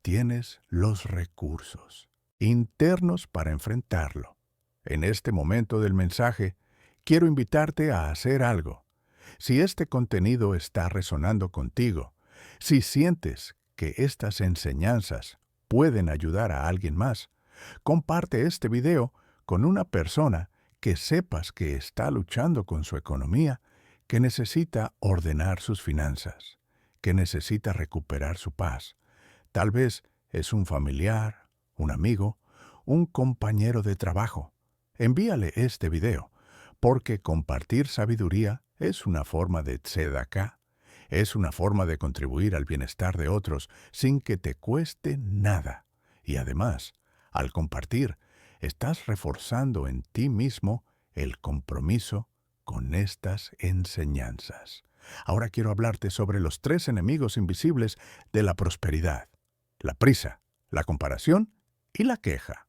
tienes los recursos internos para enfrentarlo. En este momento del mensaje, quiero invitarte a hacer algo. Si este contenido está resonando contigo, si sientes que estas enseñanzas pueden ayudar a alguien más, comparte este video con una persona que sepas que está luchando con su economía, que necesita ordenar sus finanzas, que necesita recuperar su paz. Tal vez es un familiar, un amigo, un compañero de trabajo. Envíale este video, porque compartir sabiduría es una forma de tzedaká, es una forma de contribuir al bienestar de otros sin que te cueste nada. Y además, al compartir, estás reforzando en ti mismo el compromiso con estas enseñanzas. Ahora quiero hablarte sobre los 3 enemigos invisibles de la prosperidad: la prisa, la comparación y la queja.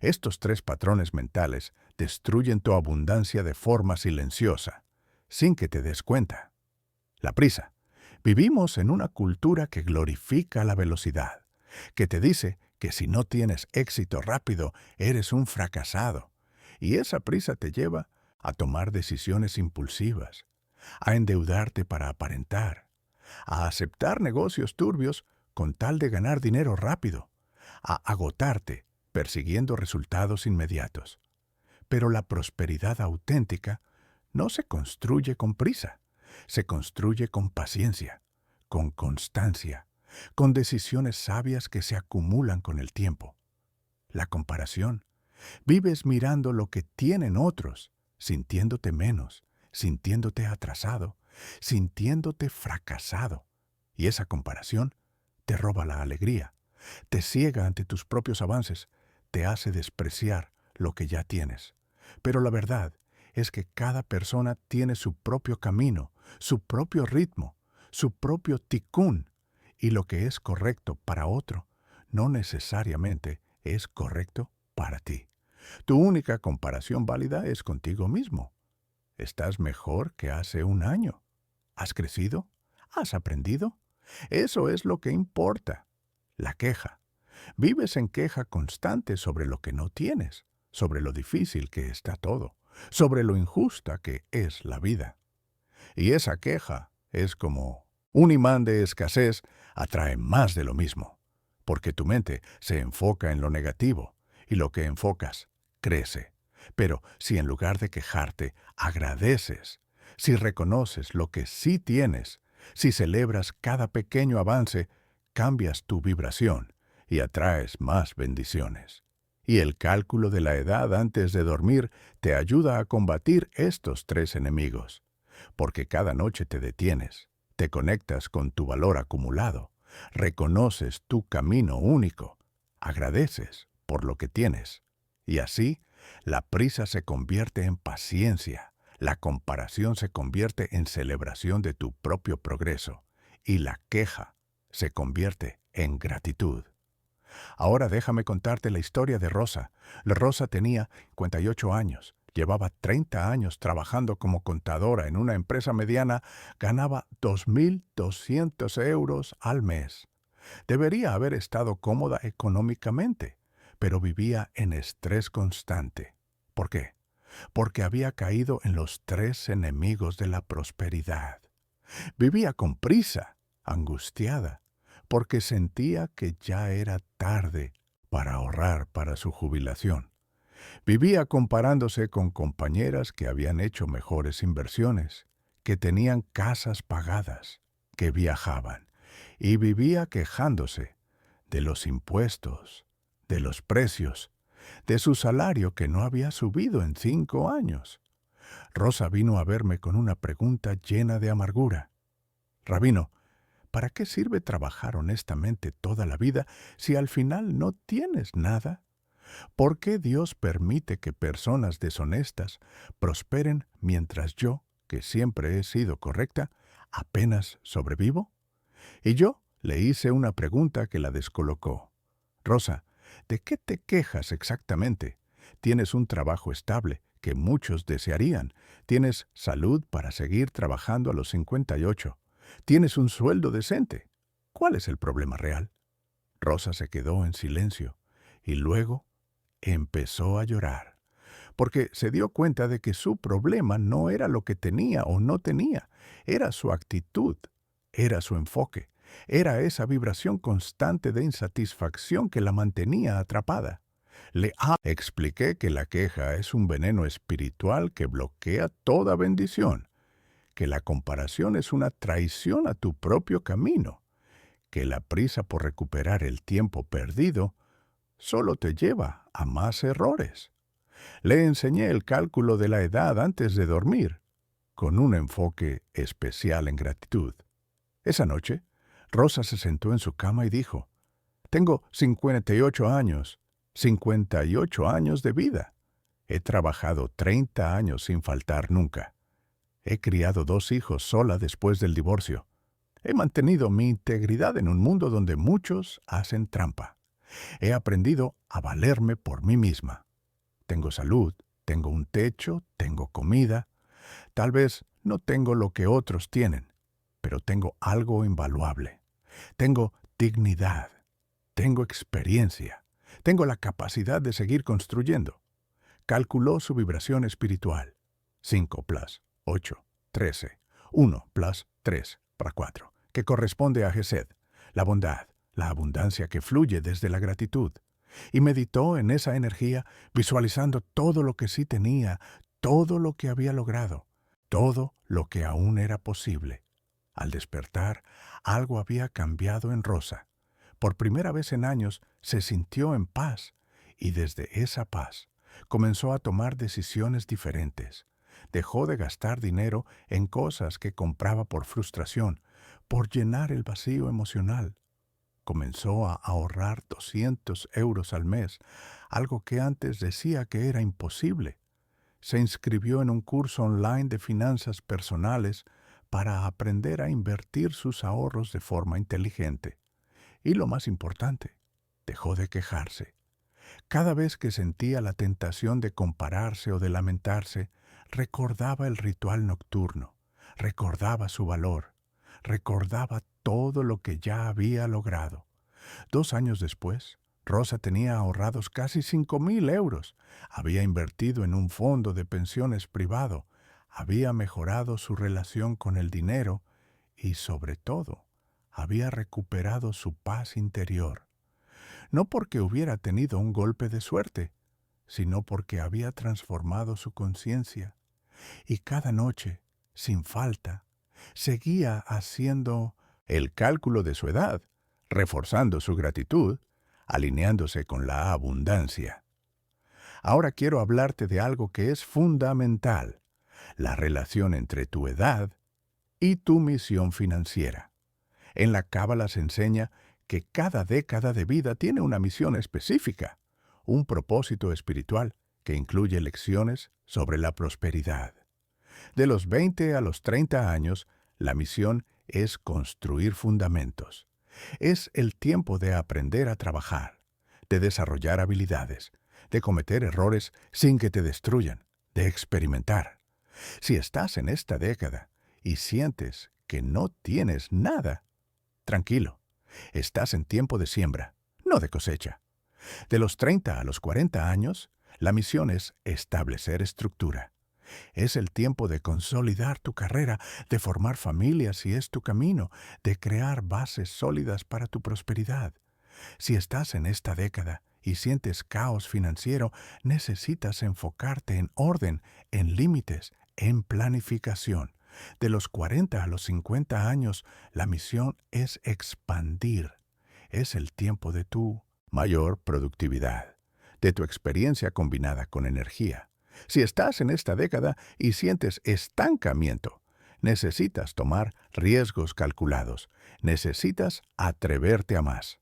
Estos 3 patrones mentales destruyen tu abundancia de forma silenciosa, sin que te des cuenta. La prisa. Vivimos en una cultura que glorifica la velocidad, que te dice que si no tienes éxito rápido, eres un fracasado. Y esa prisa te lleva a tomar decisiones impulsivas, a endeudarte para aparentar, a aceptar negocios turbios con tal de ganar dinero rápido, a agotarte persiguiendo resultados inmediatos. Pero la prosperidad auténtica no se construye con prisa, se construye con paciencia, con constancia, con decisiones sabias que se acumulan con el tiempo. La comparación. Vives mirando lo que tienen otros, sintiéndote menos, sintiéndote atrasado, sintiéndote fracasado. Y esa comparación te roba la alegría, te ciega ante tus propios avances, te hace despreciar lo que ya tienes. Pero la verdad es que cada persona tiene su propio camino, su propio ritmo, su propio tikkun, y lo que es correcto para otro no necesariamente es correcto para ti. Tu única comparación válida es contigo mismo. ¿Estás mejor que hace un año? ¿Has crecido? ¿Has aprendido? Eso es lo que importa. La queja. Vives en queja constante sobre lo que no tienes, sobre lo difícil que está todo, sobre lo injusta que es la vida. Y esa queja es como un imán de escasez, atrae más de lo mismo, porque tu mente se enfoca en lo negativo y lo que enfocas crece. Pero si en lugar de quejarte, agradeces, si reconoces lo que sí tienes, si celebras cada pequeño avance, cambias tu vibración y atraes más bendiciones. Y el cálculo de la edad antes de dormir te ayuda a combatir estos 3 enemigos, porque cada noche te detienes, te conectas con tu valor acumulado, reconoces tu camino único, agradeces por lo que tienes. Y así, la prisa se convierte en paciencia, la comparación se convierte en celebración de tu propio progreso, y la queja se convierte en gratitud. Ahora déjame contarte la historia de Rosa. La Rosa tenía 58 años. Llevaba 30 años trabajando como contadora en una empresa mediana, ganaba 2.200 euros al mes. Debería haber estado cómoda económicamente, pero vivía en estrés constante. ¿Por qué? Porque había caído en los 3 enemigos de la prosperidad. Vivía con prisa, angustiada, porque sentía que ya era tarde para ahorrar para su jubilación. Vivía comparándose con compañeras que habían hecho mejores inversiones, que tenían casas pagadas, que viajaban, y vivía quejándose de los impuestos, de los precios, de su salario que no había subido en 5 años. Rosa vino a verme con una pregunta llena de amargura. Rabino, ¿para qué sirve trabajar honestamente toda la vida si al final no tienes nada? ¿Por qué Dios permite que personas deshonestas prosperen mientras yo, que siempre he sido correcta, apenas sobrevivo? Y yo le hice una pregunta que la descolocó. Rosa, ¿de qué te quejas exactamente? Tienes un trabajo estable que muchos desearían. Tienes salud para seguir trabajando a los 58. Tienes un sueldo decente. ¿Cuál es el problema real? Rosa se quedó en silencio y luego empezó a llorar, porque se dio cuenta de que su problema no era lo que tenía o no tenía, era su actitud, era su enfoque, era esa vibración constante de insatisfacción que la mantenía atrapada. Expliqué que la queja es un veneno espiritual que bloquea toda bendición, que la comparación es una traición a tu propio camino, que la prisa por recuperar el tiempo perdido solo te lleva a más errores. Le enseñé el cálculo de la edad antes de dormir, con un enfoque especial en gratitud. Esa noche, Rosa se sentó en su cama y dijo, «Tengo 58 años, 58 años de vida. He trabajado 30 años sin faltar nunca. He criado 2 hijos sola después del divorcio. He mantenido mi integridad en un mundo donde muchos hacen trampa. He aprendido a valerme por mí misma. Tengo salud, tengo un techo, tengo comida. Tal vez no tengo lo que otros tienen, pero tengo algo invaluable. Tengo dignidad, tengo experiencia, tengo la capacidad de seguir construyendo». Calculó su vibración espiritual. 5 plus 8, 13. 1 plus 3 para 4, que corresponde a Gesed, la bondad, la abundancia que fluye desde la gratitud. Y meditó en esa energía, visualizando todo lo que sí tenía, todo lo que había logrado, todo lo que aún era posible. Al despertar, algo había cambiado en Rosa. Por primera vez en años se sintió en paz, y desde esa paz comenzó a tomar decisiones diferentes. Dejó de gastar dinero en cosas que compraba por frustración, por llenar el vacío emocional. Comenzó a ahorrar 200 euros al mes, algo que antes decía que era imposible. Se inscribió en un curso online de finanzas personales para aprender a invertir sus ahorros de forma inteligente. Y lo más importante, dejó de quejarse. Cada vez que sentía la tentación de compararse o de lamentarse, recordaba el ritual nocturno, recordaba su valor, recordaba todo lo que ya había logrado. 2 años después, Rosa tenía ahorrados casi 5.000 euros, había invertido en un fondo de pensiones privado, había mejorado su relación con el dinero y, sobre todo, había recuperado su paz interior. No porque hubiera tenido un golpe de suerte, sino porque había transformado su conciencia. Y cada noche, sin falta, seguía haciendo el cálculo de su edad, reforzando su gratitud, alineándose con la abundancia. Ahora quiero hablarte de algo que es fundamental, la relación entre tu edad y tu misión financiera. En la Cábala se enseña que cada década de vida tiene una misión específica, un propósito espiritual que incluye lecciones sobre la prosperidad. De los 20 a los 30 años, la misión es construir fundamentos. Es el tiempo de aprender a trabajar, de desarrollar habilidades, de cometer errores sin que te destruyan, de experimentar. Si estás en esta década y sientes que no tienes nada, tranquilo, estás en tiempo de siembra, no de cosecha. De los 30 a los 40 años, la misión es establecer estructura. Es el tiempo de consolidar tu carrera, de formar familia si es tu camino, de crear bases sólidas para tu prosperidad. Si estás en esta década y sientes caos financiero, necesitas enfocarte en orden, en límites, en planificación. De los 40 a los 50 años, la misión es expandir. Es el tiempo de tu mayor productividad, de tu experiencia combinada con energía. Si estás en esta década y sientes estancamiento, necesitas tomar riesgos calculados, necesitas atreverte a más.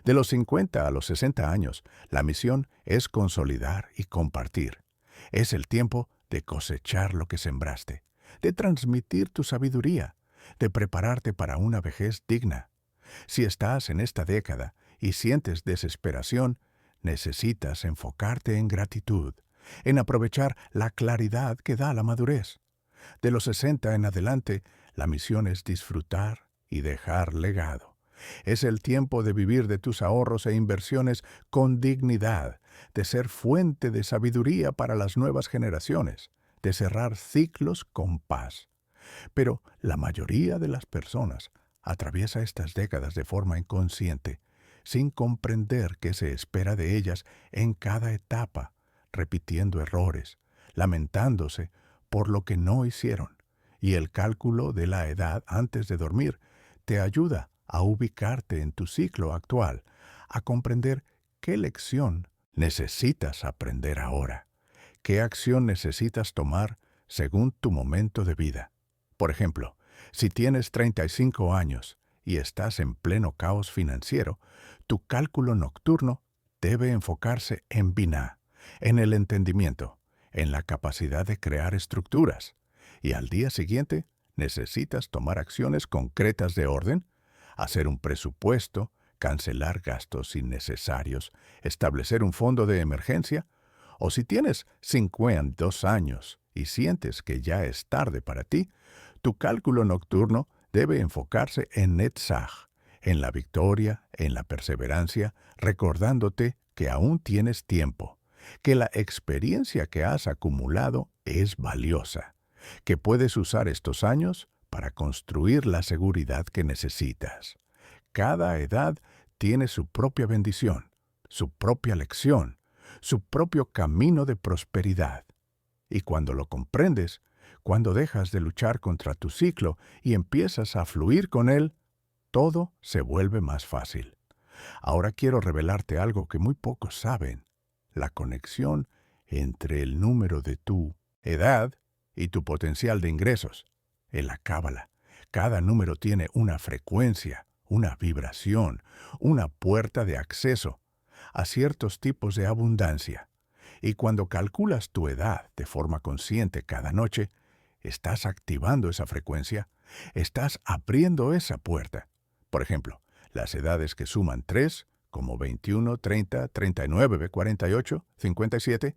De los 50 a los 60 años, la misión es consolidar y compartir. Es el tiempo de cosechar lo que sembraste, de transmitir tu sabiduría, de prepararte para una vejez digna. Si estás en esta década y sientes desesperación, necesitas enfocarte en gratitud, en aprovechar la claridad que da la madurez. De los 60 en adelante, la misión es disfrutar y dejar legado. Es el tiempo de vivir de tus ahorros e inversiones con dignidad, de ser fuente de sabiduría para las nuevas generaciones, de cerrar ciclos con paz. Pero la mayoría de las personas atraviesa estas décadas de forma inconsciente, sin comprender qué se espera de ellas en cada etapa, repitiendo errores, lamentándose por lo que no hicieron. Y el cálculo de la edad antes de dormir te ayuda a ubicarte en tu ciclo actual, a comprender qué lección necesitas aprender ahora, qué acción necesitas tomar según tu momento de vida. Por ejemplo, si tienes 35 años y estás en pleno caos financiero, tu cálculo nocturno debe enfocarse en Binah, en el entendimiento, en la capacidad de crear estructuras. Y al día siguiente, necesitas tomar acciones concretas de orden, hacer un presupuesto, cancelar gastos innecesarios, establecer un fondo de emergencia, o si tienes 52 años y sientes que ya es tarde para ti, tu cálculo nocturno debe enfocarse en Netzach, en la victoria, en la perseverancia, recordándote que aún tienes tiempo, que la experiencia que has acumulado es valiosa, que puedes usar estos años para construir la seguridad que necesitas. Cada edad tiene su propia bendición, su propia lección, su propio camino de prosperidad. Y cuando lo comprendes, cuando dejas de luchar contra tu ciclo y empiezas a fluir con él, todo se vuelve más fácil. Ahora quiero revelarte algo que muy pocos saben: la conexión entre el número de tu edad y tu potencial de ingresos. En la Cábala, cada número tiene una frecuencia, una vibración, una puerta de acceso a ciertos tipos de abundancia. Y cuando calculas tu edad de forma consciente cada noche, estás activando esa frecuencia, estás abriendo esa puerta. Por ejemplo, las edades que suman 3, como 21, 30, 39, 48, 57,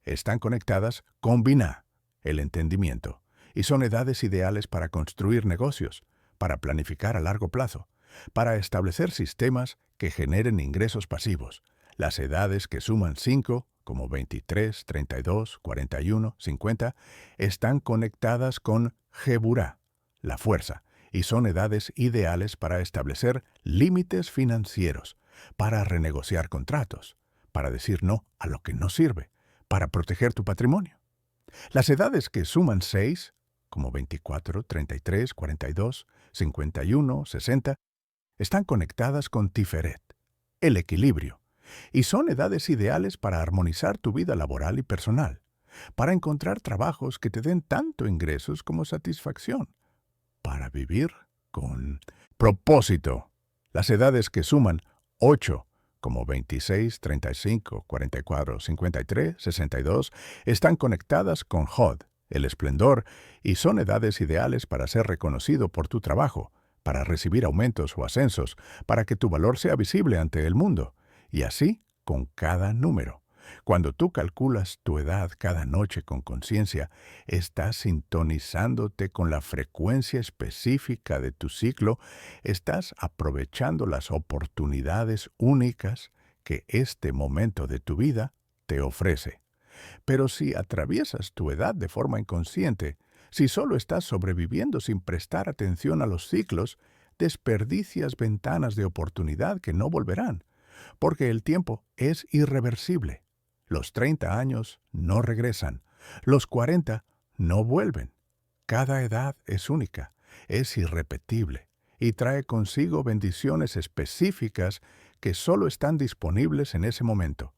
están conectadas con Binah, el entendimiento, y son edades ideales para construir negocios, para planificar a largo plazo, para establecer sistemas que generen ingresos pasivos. Las edades que suman 5, como 23, 32, 41, 50, están conectadas con Geburah, la fuerza, y son edades ideales para establecer límites financieros, para renegociar contratos, para decir no a lo que no sirve, para proteger tu patrimonio. Las edades que suman 6, como 24, 33, 42, 51, 60, están conectadas con Tiferet, el equilibrio, y son edades ideales para armonizar tu vida laboral y personal, para encontrar trabajos que te den tanto ingresos como satisfacción, para vivir con propósito. Las edades que suman 8, como 26, 35, 44, 53, 62, están conectadas con Hod, el esplendor, y son edades ideales para ser reconocido por tu trabajo, para recibir aumentos o ascensos, para que tu valor sea visible ante el mundo, y así con cada número. Cuando tú calculas tu edad cada noche con conciencia, estás sintonizándote con la frecuencia específica de tu ciclo, estás aprovechando las oportunidades únicas que este momento de tu vida te ofrece. Pero si atraviesas tu edad de forma inconsciente, si solo estás sobreviviendo sin prestar atención a los ciclos, desperdicias ventanas de oportunidad que no volverán, porque el tiempo es irreversible. Los 30 años no regresan, los 40 no vuelven. Cada edad es única, es irrepetible y trae consigo bendiciones específicas que solo están disponibles en ese momento.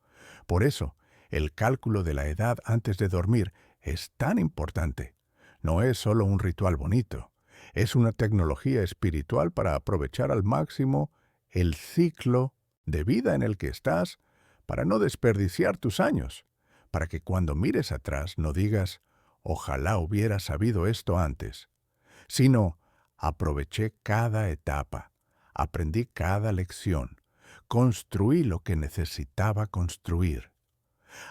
Por eso, el cálculo de la edad antes de dormir es tan importante. No es solo un ritual bonito, es una tecnología espiritual para aprovechar al máximo el ciclo de vida en el que estás para no desperdiciar tus años, para que cuando mires atrás no digas, ojalá hubiera sabido esto antes, sino aproveché cada etapa, aprendí cada lección, construí lo que necesitaba construir.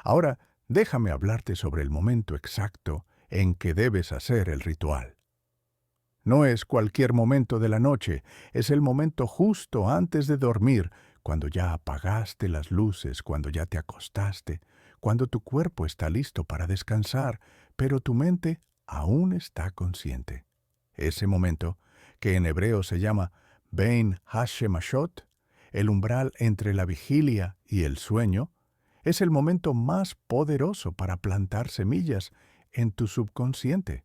Ahora, déjame hablarte sobre el momento exacto en que debes hacer el ritual. No es cualquier momento de la noche, es el momento justo antes de dormir, cuando ya apagaste las luces, cuando ya te acostaste, cuando tu cuerpo está listo para descansar, pero tu mente aún está consciente. Ese momento, que en hebreo se llama Bein Hashemashot, el umbral entre la vigilia y el sueño, es el momento más poderoso para plantar semillas en tu subconsciente.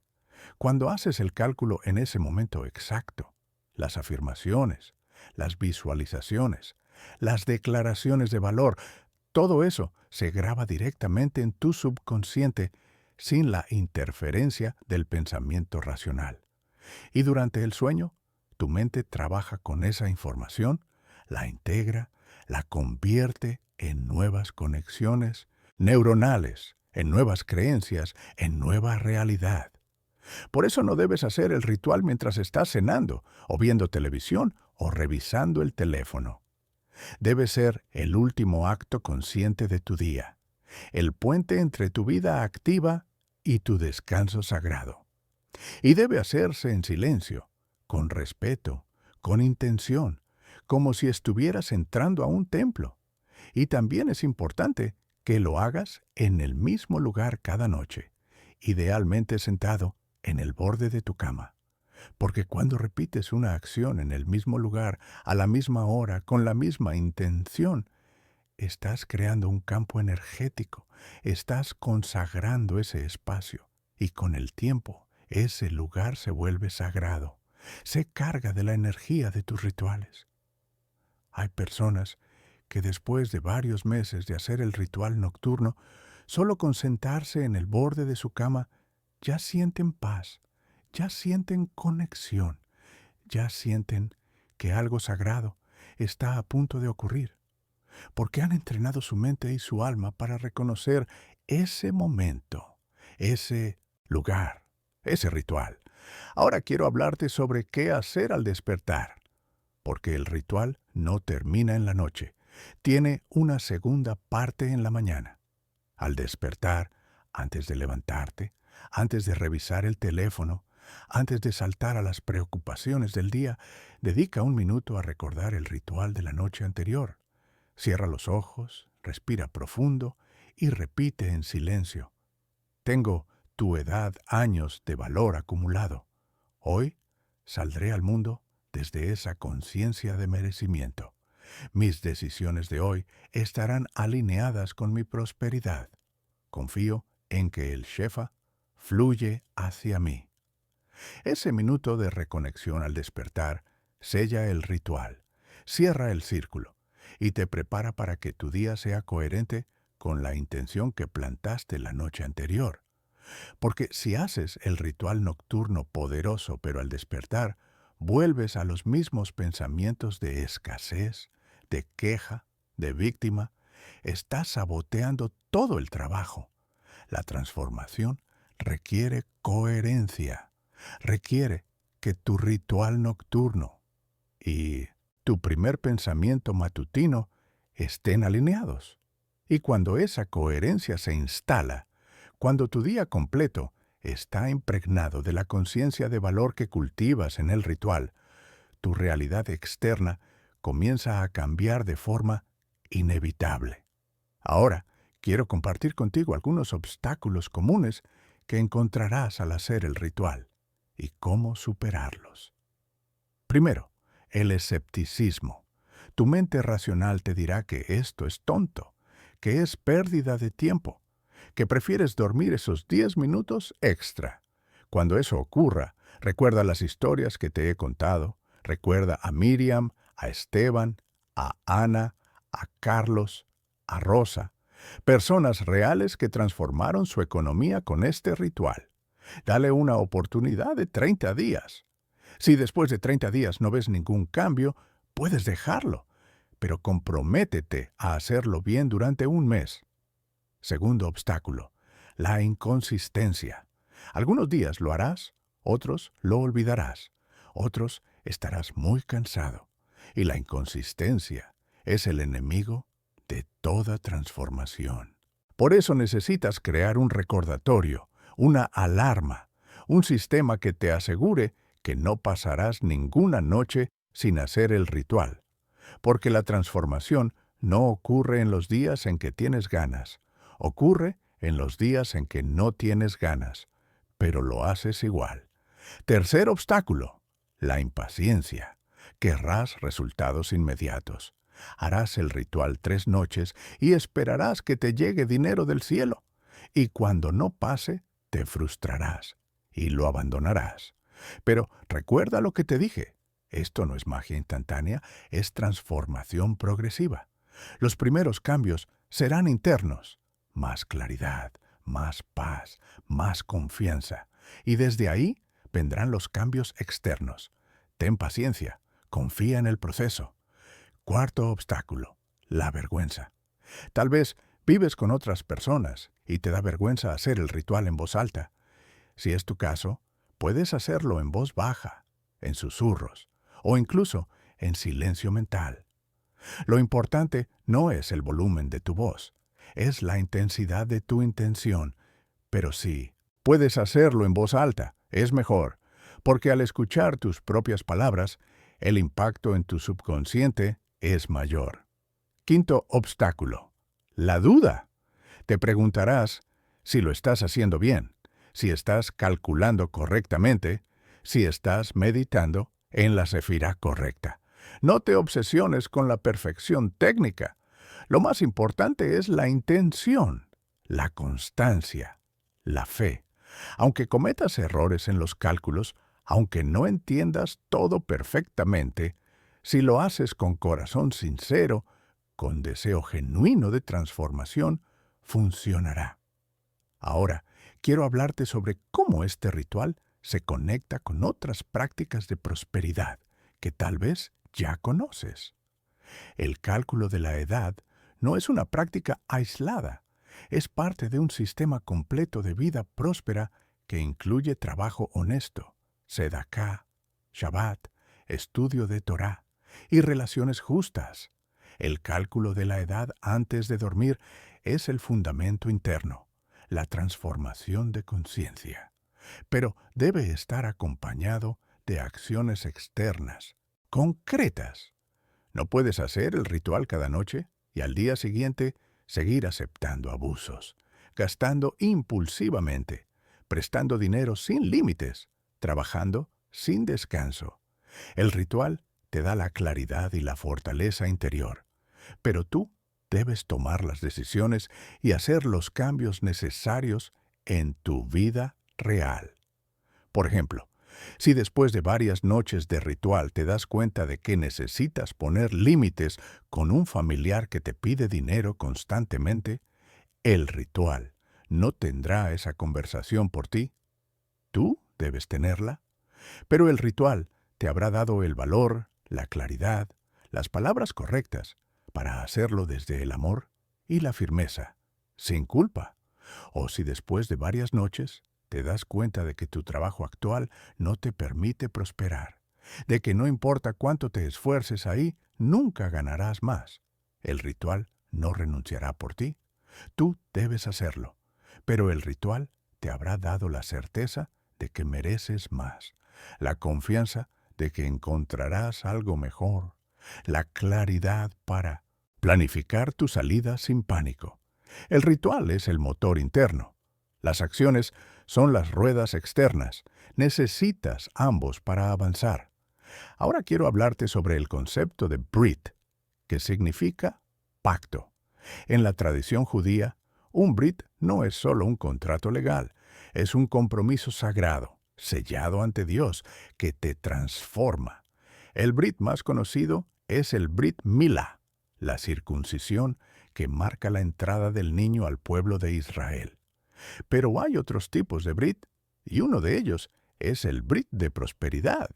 Cuando haces el cálculo en ese momento exacto, las afirmaciones, las visualizaciones, las declaraciones de valor, todo eso se graba directamente en tu subconsciente sin la interferencia del pensamiento racional. Y durante el sueño, tu mente trabaja con esa información, la integra, la convierte en nuevas conexiones neuronales, en nuevas creencias, en nueva realidad. Por eso no debes hacer el ritual mientras estás cenando, o viendo televisión, o revisando el teléfono. Debe ser el último acto consciente de tu día, el puente entre tu vida activa y tu descanso sagrado. Y debe hacerse en silencio, con respeto, con intención, como si estuvieras entrando a un templo. Y también es importante que lo hagas en el mismo lugar cada noche, idealmente sentado en el borde de tu cama. Porque cuando repites una acción en el mismo lugar, a la misma hora, con la misma intención, estás creando un campo energético, estás consagrando ese espacio y con el tiempo ese lugar se vuelve sagrado, se carga de la energía de tus rituales. Hay personas que después de varios meses de hacer el ritual nocturno, solo con sentarse en el borde de su cama, ya sienten paz, ya sienten conexión, ya sienten que algo sagrado está a punto de ocurrir, porque han entrenado su mente y su alma para reconocer ese momento, ese lugar, ese ritual. Ahora quiero hablarte sobre qué hacer al despertar, porque el ritual no termina en la noche, tiene una segunda parte en la mañana. Al despertar, antes de levantarte, antes de revisar el teléfono, antes de saltar a las preocupaciones del día, dedica un minuto a recordar el ritual de la noche anterior. Cierra los ojos, respira profundo y repite en silencio. Tengo tu edad, años de valor acumulado. Hoy saldré al mundo desde esa conciencia de merecimiento. Mis decisiones de hoy estarán alineadas con mi prosperidad. Confío en que el Shefa fluye hacia mí. Ese minuto de reconexión al despertar sella el ritual, cierra el círculo y te prepara para que tu día sea coherente con la intención que plantaste la noche anterior. Porque si haces el ritual nocturno poderoso pero al despertar, vuelves a los mismos pensamientos de escasez, de queja, de víctima, estás saboteando todo el trabajo. La transformación requiere coherencia, requiere que tu ritual nocturno y tu primer pensamiento matutino estén alineados. Y cuando esa coherencia se instala, cuando tu día completo está impregnado de la conciencia de valor que cultivas en el ritual, tu realidad externa comienza a cambiar de forma inevitable. Ahora, quiero compartir contigo algunos obstáculos comunes que encontrarás al hacer el ritual y cómo superarlos. Primero, el escepticismo. Tu mente racional te dirá que esto es tonto, que es pérdida de tiempo, que prefieres dormir esos 10 minutos extra. Cuando eso ocurra, recuerda las historias que te he contado, recuerda a Miriam, a Esteban, a Ana, a Carlos, a Rosa, personas reales que transformaron su economía con este ritual. Dale una oportunidad de 30 días. Si después de 30 días no ves ningún cambio, puedes dejarlo, pero comprométete a hacerlo bien durante un mes. Segundo obstáculo, la inconsistencia. Algunos días lo harás, otros lo olvidarás, otros estarás muy cansado. Y la inconsistencia es el enemigo de toda transformación. Por eso necesitas crear un recordatorio, una alarma, un sistema que te asegure que no pasarás ninguna noche sin hacer el ritual. Porque la transformación no ocurre en los días en que tienes ganas, ocurre en los días en que no tienes ganas, pero lo haces igual. Tercer obstáculo, la impaciencia. Querrás resultados inmediatos. Harás el ritual 3 noches y esperarás que te llegue dinero del cielo. Y cuando no pase, te frustrarás y lo abandonarás. Pero recuerda lo que te dije. Esto no es magia instantánea, es transformación progresiva. Los primeros cambios serán internos. Más claridad, más paz, más confianza. Y desde ahí vendrán los cambios externos. Ten paciencia, confía en el proceso. Cuarto obstáculo, la vergüenza. Tal vez vives con otras personas y te da vergüenza hacer el ritual en voz alta. Si es tu caso, puedes hacerlo en voz baja, en susurros o incluso en silencio mental. Lo importante no es el volumen de tu voz, es la intensidad de tu intención. Pero sí, puedes hacerlo en voz alta, es mejor, porque al escuchar tus propias palabras, el impacto en tu subconsciente es mayor. Quinto obstáculo, la duda. Te preguntarás si lo estás haciendo bien, si estás calculando correctamente, si estás meditando en la sefirá correcta. No te obsesiones con la perfección técnica. Lo más importante es la intención, la constancia, la fe. Aunque cometas errores en los cálculos, aunque no entiendas todo perfectamente, si lo haces con corazón sincero, con deseo genuino de transformación, funcionará. Ahora, quiero hablarte sobre cómo este ritual se conecta con otras prácticas de prosperidad que tal vez ya conoces. El cálculo de la edad no es una práctica aislada, es parte de un sistema completo de vida próspera que incluye trabajo honesto, sedaká, Shabbat, estudio de Torá y relaciones justas. El cálculo de la edad antes de dormir es el fundamento interno, la transformación de conciencia. Pero debe estar acompañado de acciones externas, concretas. No puedes hacer el ritual cada noche y al día siguiente seguir aceptando abusos, gastando impulsivamente, prestando dinero sin límites, trabajando sin descanso. El ritual te da la claridad y la fortaleza interior, pero tú debes tomar las decisiones y hacer los cambios necesarios en tu vida real. Por ejemplo, si después de varias noches de ritual te das cuenta de que necesitas poner límites con un familiar que te pide dinero constantemente, el ritual no tendrá esa conversación por ti. Tú debes tenerla, pero el ritual te habrá dado el valor, la claridad, las palabras correctas para hacerlo desde el amor y la firmeza, sin culpa. O si después de varias noches te das cuenta de que tu trabajo actual no te permite prosperar, de que no importa cuánto te esfuerces ahí, nunca ganarás más. El ritual no renunciará por ti. Tú debes hacerlo, pero el ritual te habrá dado la certeza de que mereces más, la confianza de que encontrarás algo mejor, la claridad para planificar tu salida sin pánico. El ritual es el motor interno. Las acciones son las ruedas externas. Necesitas ambos para avanzar. Ahora quiero hablarte sobre el concepto de Brit, que significa pacto. En la tradición judía, un Brit no es solo un contrato legal, es un compromiso sagrado, sellado ante Dios, que te transforma. El Brit más conocido es el Brit Milá, la circuncisión que marca la entrada del niño al pueblo de Israel. Pero hay otros tipos de Brit, y uno de ellos es el Brit de prosperidad,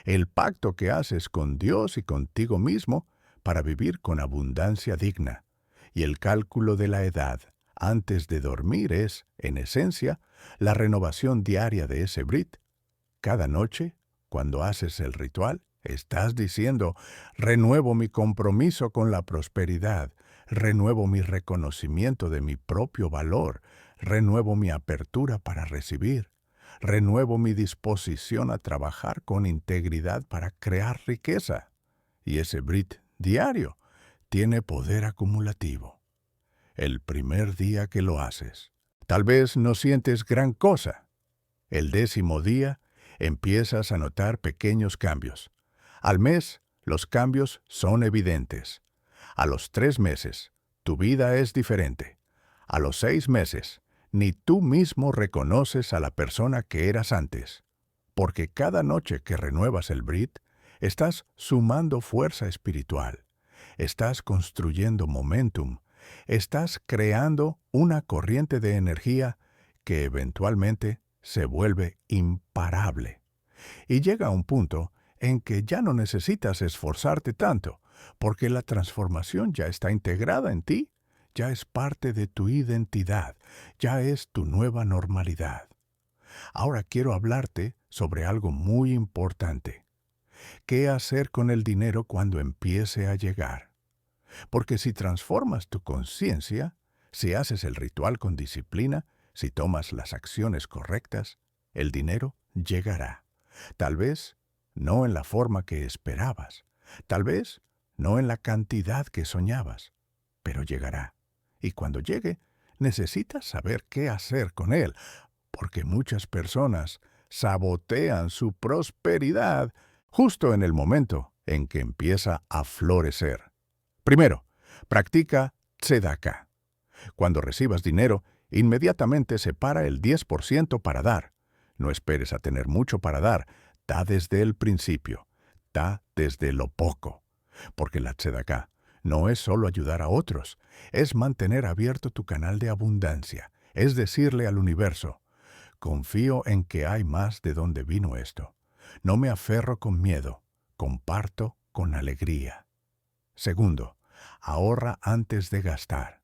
el pacto que haces con Dios y contigo mismo para vivir con abundancia digna. Y el cálculo de la edad antes de dormir es, en esencia, la renovación diaria de ese Brit. Cada noche, cuando haces el ritual, estás diciendo, renuevo mi compromiso con la prosperidad, renuevo mi reconocimiento de mi propio valor, renuevo mi apertura para recibir, renuevo mi disposición a trabajar con integridad para crear riqueza. Y ese Brit diario tiene poder acumulativo. El primer día que lo haces, tal vez no sientes gran cosa. El 10º día, empiezas a notar pequeños cambios. Al mes, los cambios son evidentes. A los 3 meses, tu vida es diferente. A los 6 meses, ni tú mismo reconoces a la persona que eras antes. Porque cada noche que renuevas el Brit, estás sumando fuerza espiritual. Estás construyendo momentum. Estás creando una corriente de energía que eventualmente se vuelve imparable. Y llega un punto en que ya no necesitas esforzarte tanto, porque la transformación ya está integrada en ti, ya es parte de tu identidad, ya es tu nueva normalidad. Ahora quiero hablarte sobre algo muy importante. ¿Qué hacer con el dinero cuando empiece a llegar? Porque si transformas tu conciencia, si haces el ritual con disciplina, si tomas las acciones correctas, el dinero llegará. Tal vez no en la forma que esperabas, tal vez no en la cantidad que soñabas, pero llegará. Y cuando llegue, necesitas saber qué hacer con él, porque muchas personas sabotean su prosperidad justo en el momento en que empieza a florecer. Primero, practica tzedakah. Cuando recibas dinero, inmediatamente separa el 10% para dar. No esperes a tener mucho para dar. Da desde el principio. Da desde lo poco. Porque la tzedakah no es solo ayudar a otros, es mantener abierto tu canal de abundancia. Es decirle al universo, confío en que hay más de donde vino esto. No me aferro con miedo, comparto con alegría. Segundo, ahorra antes de gastar.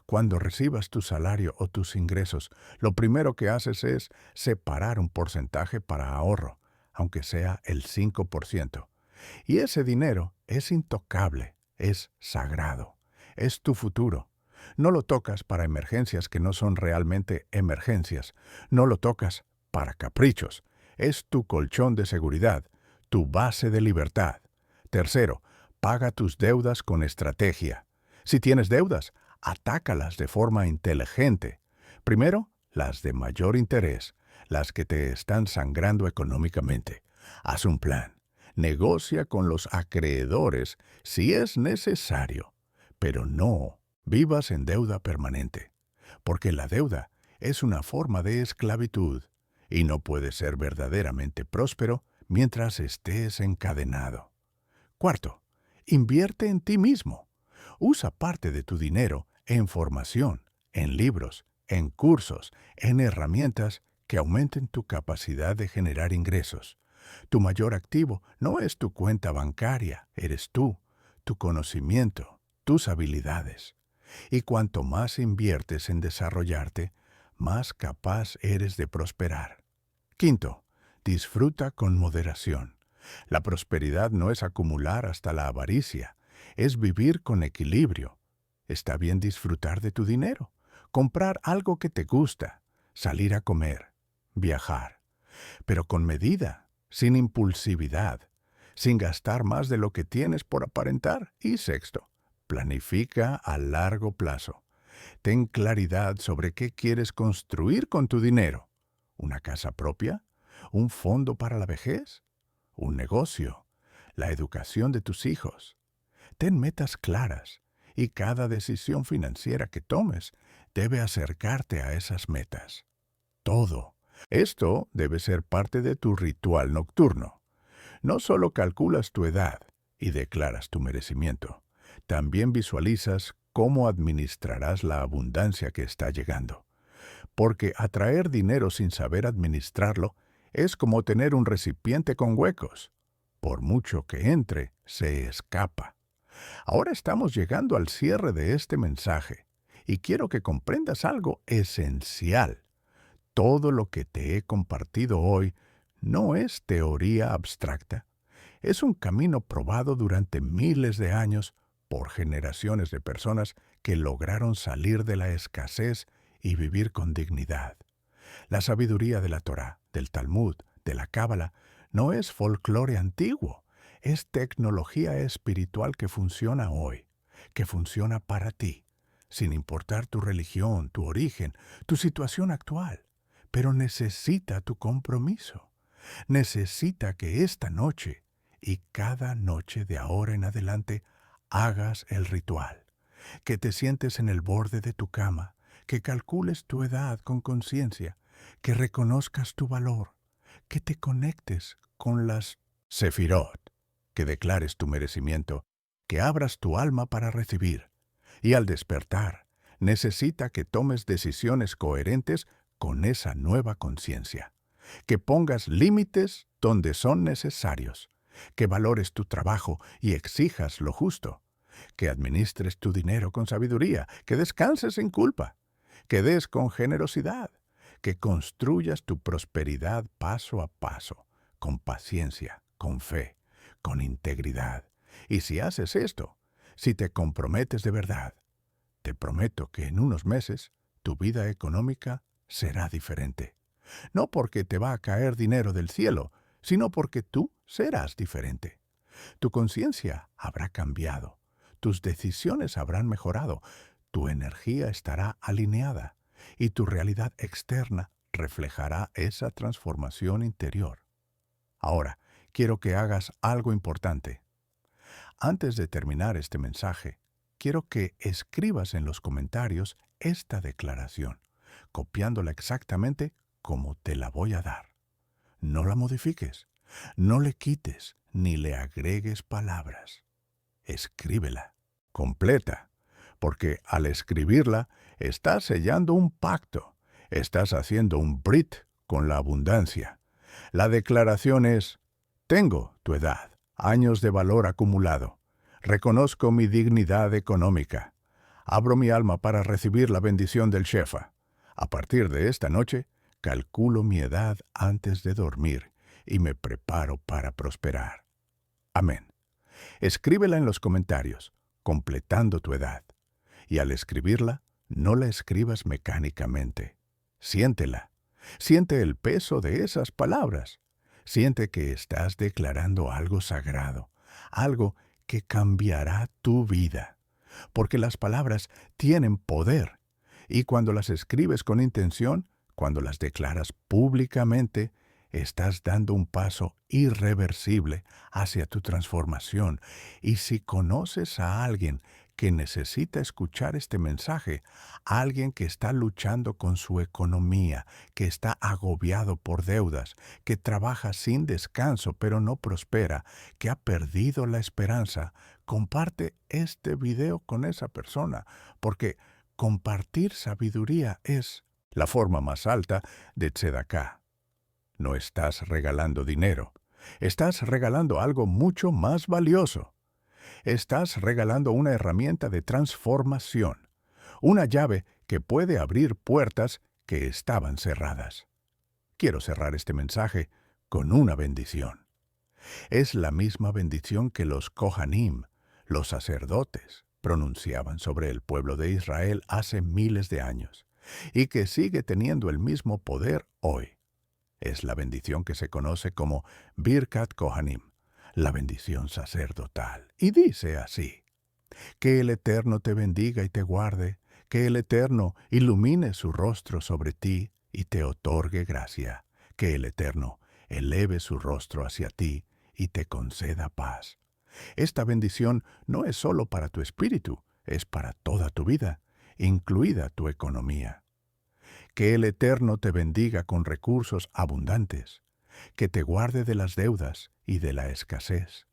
Cuando recibas tu salario o tus ingresos, lo primero que haces es separar un porcentaje para ahorro, aunque sea el 5%. Y ese dinero es intocable, es sagrado, es tu futuro. No lo tocas para emergencias que no son realmente emergencias, no lo tocas para caprichos, es tu colchón de seguridad, tu base de libertad. Tercero, paga tus deudas con estrategia. Si tienes deudas, atácalas de forma inteligente. Primero, las de mayor interés, las que te están sangrando económicamente. Haz un plan. Negocia con los acreedores si es necesario, pero no vivas en deuda permanente, porque la deuda es una forma de esclavitud y no puedes ser verdaderamente próspero mientras estés encadenado. Cuarto, invierte en ti mismo. Usa parte de tu dinero en formación, en libros, en cursos, en herramientas que aumenten tu capacidad de generar ingresos. Tu mayor activo no es tu cuenta bancaria, eres tú, tu conocimiento, tus habilidades. Y cuanto más inviertes en desarrollarte, más capaz eres de prosperar. Quinto, disfruta con moderación. La prosperidad no es acumular hasta la avaricia, es vivir con equilibrio. Está bien disfrutar de tu dinero, comprar algo que te gusta, salir a comer, viajar, pero con medida, sin impulsividad, sin gastar más de lo que tienes por aparentar. Y sexto, planifica a largo plazo. Ten claridad sobre qué quieres construir con tu dinero. ¿Una casa propia? ¿Un fondo para la vejez? ¿Un negocio? ¿La educación de tus hijos? Ten metas claras y cada decisión financiera que tomes debe acercarte a esas metas. Todo. Esto debe ser parte de tu ritual nocturno. No solo calculas tu edad y declaras tu merecimiento, también visualizas cómo administrarás la abundancia que está llegando. Porque atraer dinero sin saber administrarlo es como tener un recipiente con huecos. Por mucho que entre, se escapa. Ahora estamos llegando al cierre de este mensaje y quiero que comprendas algo esencial. Todo lo que te he compartido hoy no es teoría abstracta. Es un camino probado durante miles de años por generaciones de personas que lograron salir de la escasez y vivir con dignidad. La sabiduría de la Torá, del Talmud, de la Cábala, no es folclore antiguo, es tecnología espiritual que funciona hoy, que funciona para ti, sin importar tu religión, tu origen, tu situación actual. Pero necesita tu compromiso. Necesita que esta noche y cada noche de ahora en adelante hagas el ritual, que te sientes en el borde de tu cama, que calcules tu edad con conciencia, que reconozcas tu valor, que te conectes con las Sefirot, que declares tu merecimiento, que abras tu alma para recibir. Y al despertar, necesita que tomes decisiones coherentes con esa nueva conciencia, que pongas límites donde son necesarios, que valores tu trabajo y exijas lo justo, que administres tu dinero con sabiduría, que descanses sin culpa, que des con generosidad, que construyas tu prosperidad paso a paso, con paciencia, con fe, con integridad. Y si haces esto, si te comprometes de verdad, te prometo que en unos meses tu vida económica será diferente. No porque te va a caer dinero del cielo, sino porque tú serás diferente. Tu conciencia habrá cambiado, tus decisiones habrán mejorado, tu energía estará alineada y tu realidad externa reflejará esa transformación interior. Ahora, quiero que hagas algo importante. Antes de terminar este mensaje, quiero que escribas en los comentarios esta declaración, copiándola exactamente como te la voy a dar. No la modifiques, no le quites ni le agregues palabras. Escríbela, completa, porque al escribirla estás sellando un pacto, estás haciendo un brit con la abundancia. La declaración es: tengo tu edad, años de valor acumulado. Reconozco mi dignidad económica. Abro mi alma para recibir la bendición del Shefa. A partir de esta noche, calculo mi edad antes de dormir y me preparo para prosperar. Amén. Escríbela en los comentarios, completando tu edad. Y al escribirla, no la escribas mecánicamente. Siéntela. Siente el peso de esas palabras. Siente que estás declarando algo sagrado, algo que cambiará tu vida. Porque las palabras tienen poder. Y cuando las escribes con intención, cuando las declaras públicamente, estás dando un paso irreversible hacia tu transformación. Y si conoces a alguien que necesita escuchar este mensaje, alguien que está luchando con su economía, que está agobiado por deudas, que trabaja sin descanso pero no prospera, que ha perdido la esperanza, comparte este video con esa persona, porque compartir sabiduría es la forma más alta de tzedaká. No estás regalando dinero, estás regalando algo mucho más valioso. Estás regalando una herramienta de transformación, una llave que puede abrir puertas que estaban cerradas. Quiero cerrar este mensaje con una bendición. Es la misma bendición que los Kohanim, los sacerdotes, pronunciaban sobre el pueblo de Israel hace miles de años, y que sigue teniendo el mismo poder hoy. Es la bendición que se conoce como Birkat Kohanim, la bendición sacerdotal. Y dice así: que el Eterno te bendiga y te guarde, que el Eterno ilumine su rostro sobre ti y te otorgue gracia, que el Eterno eleve su rostro hacia ti y te conceda paz. Esta bendición no es solo para tu espíritu, es para toda tu vida, incluida tu economía. Que el Eterno te bendiga con recursos abundantes, que te guarde de las deudas y de la escasez,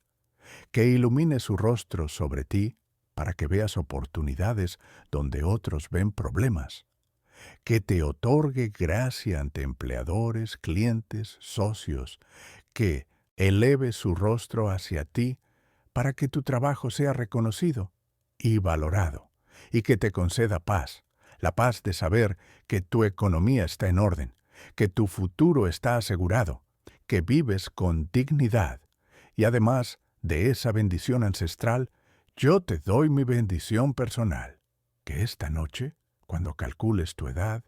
que ilumine su rostro sobre ti para que veas oportunidades donde otros ven problemas, que te otorgue gracia ante empleadores, clientes, socios, que eleve su rostro hacia ti para que tu trabajo sea reconocido y valorado, y que te conceda paz, la paz de saber que tu economía está en orden, que tu futuro está asegurado, que vives con dignidad. Y además de esa bendición ancestral, yo te doy mi bendición personal. Que esta noche, cuando calcules tu edad,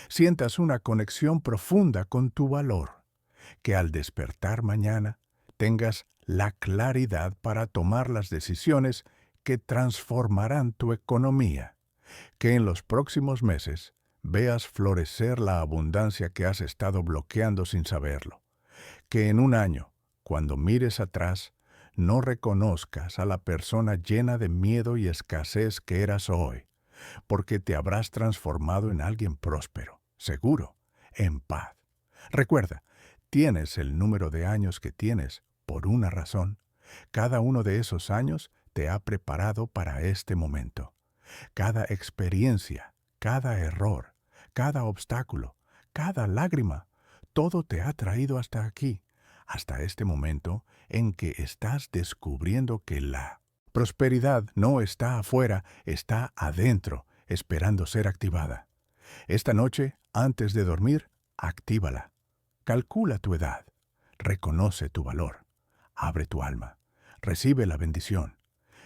sientas una conexión profunda con tu valor. Que al despertar mañana tengas la claridad para tomar las decisiones que transformarán tu economía. Que en los próximos meses veas florecer la abundancia que has estado bloqueando sin saberlo. Que en un año, cuando mires atrás, no reconozcas a la persona llena de miedo y escasez que eras hoy, porque te habrás transformado en alguien próspero, seguro, en paz. Recuerda, tienes el número de años que tienes por una razón. Cada uno de esos años te ha preparado para este momento. Cada experiencia, cada error, cada obstáculo, cada lágrima, todo te ha traído hasta aquí, hasta este momento en que estás descubriendo que la prosperidad no está afuera, está adentro, esperando ser activada. Esta noche, antes de dormir, actívala. Calcula tu edad. Reconoce tu valor. Abre tu alma. Recibe la bendición.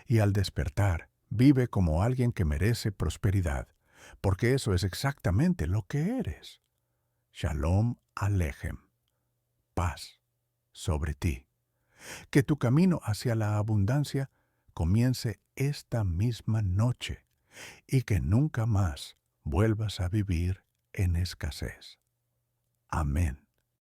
Y al despertar, vive como alguien que merece prosperidad, porque eso es exactamente lo que eres. Shalom Aleichem. Paz sobre ti. Que tu camino hacia la abundancia comience esta misma noche y que nunca más vuelvas a vivir en escasez. Amén.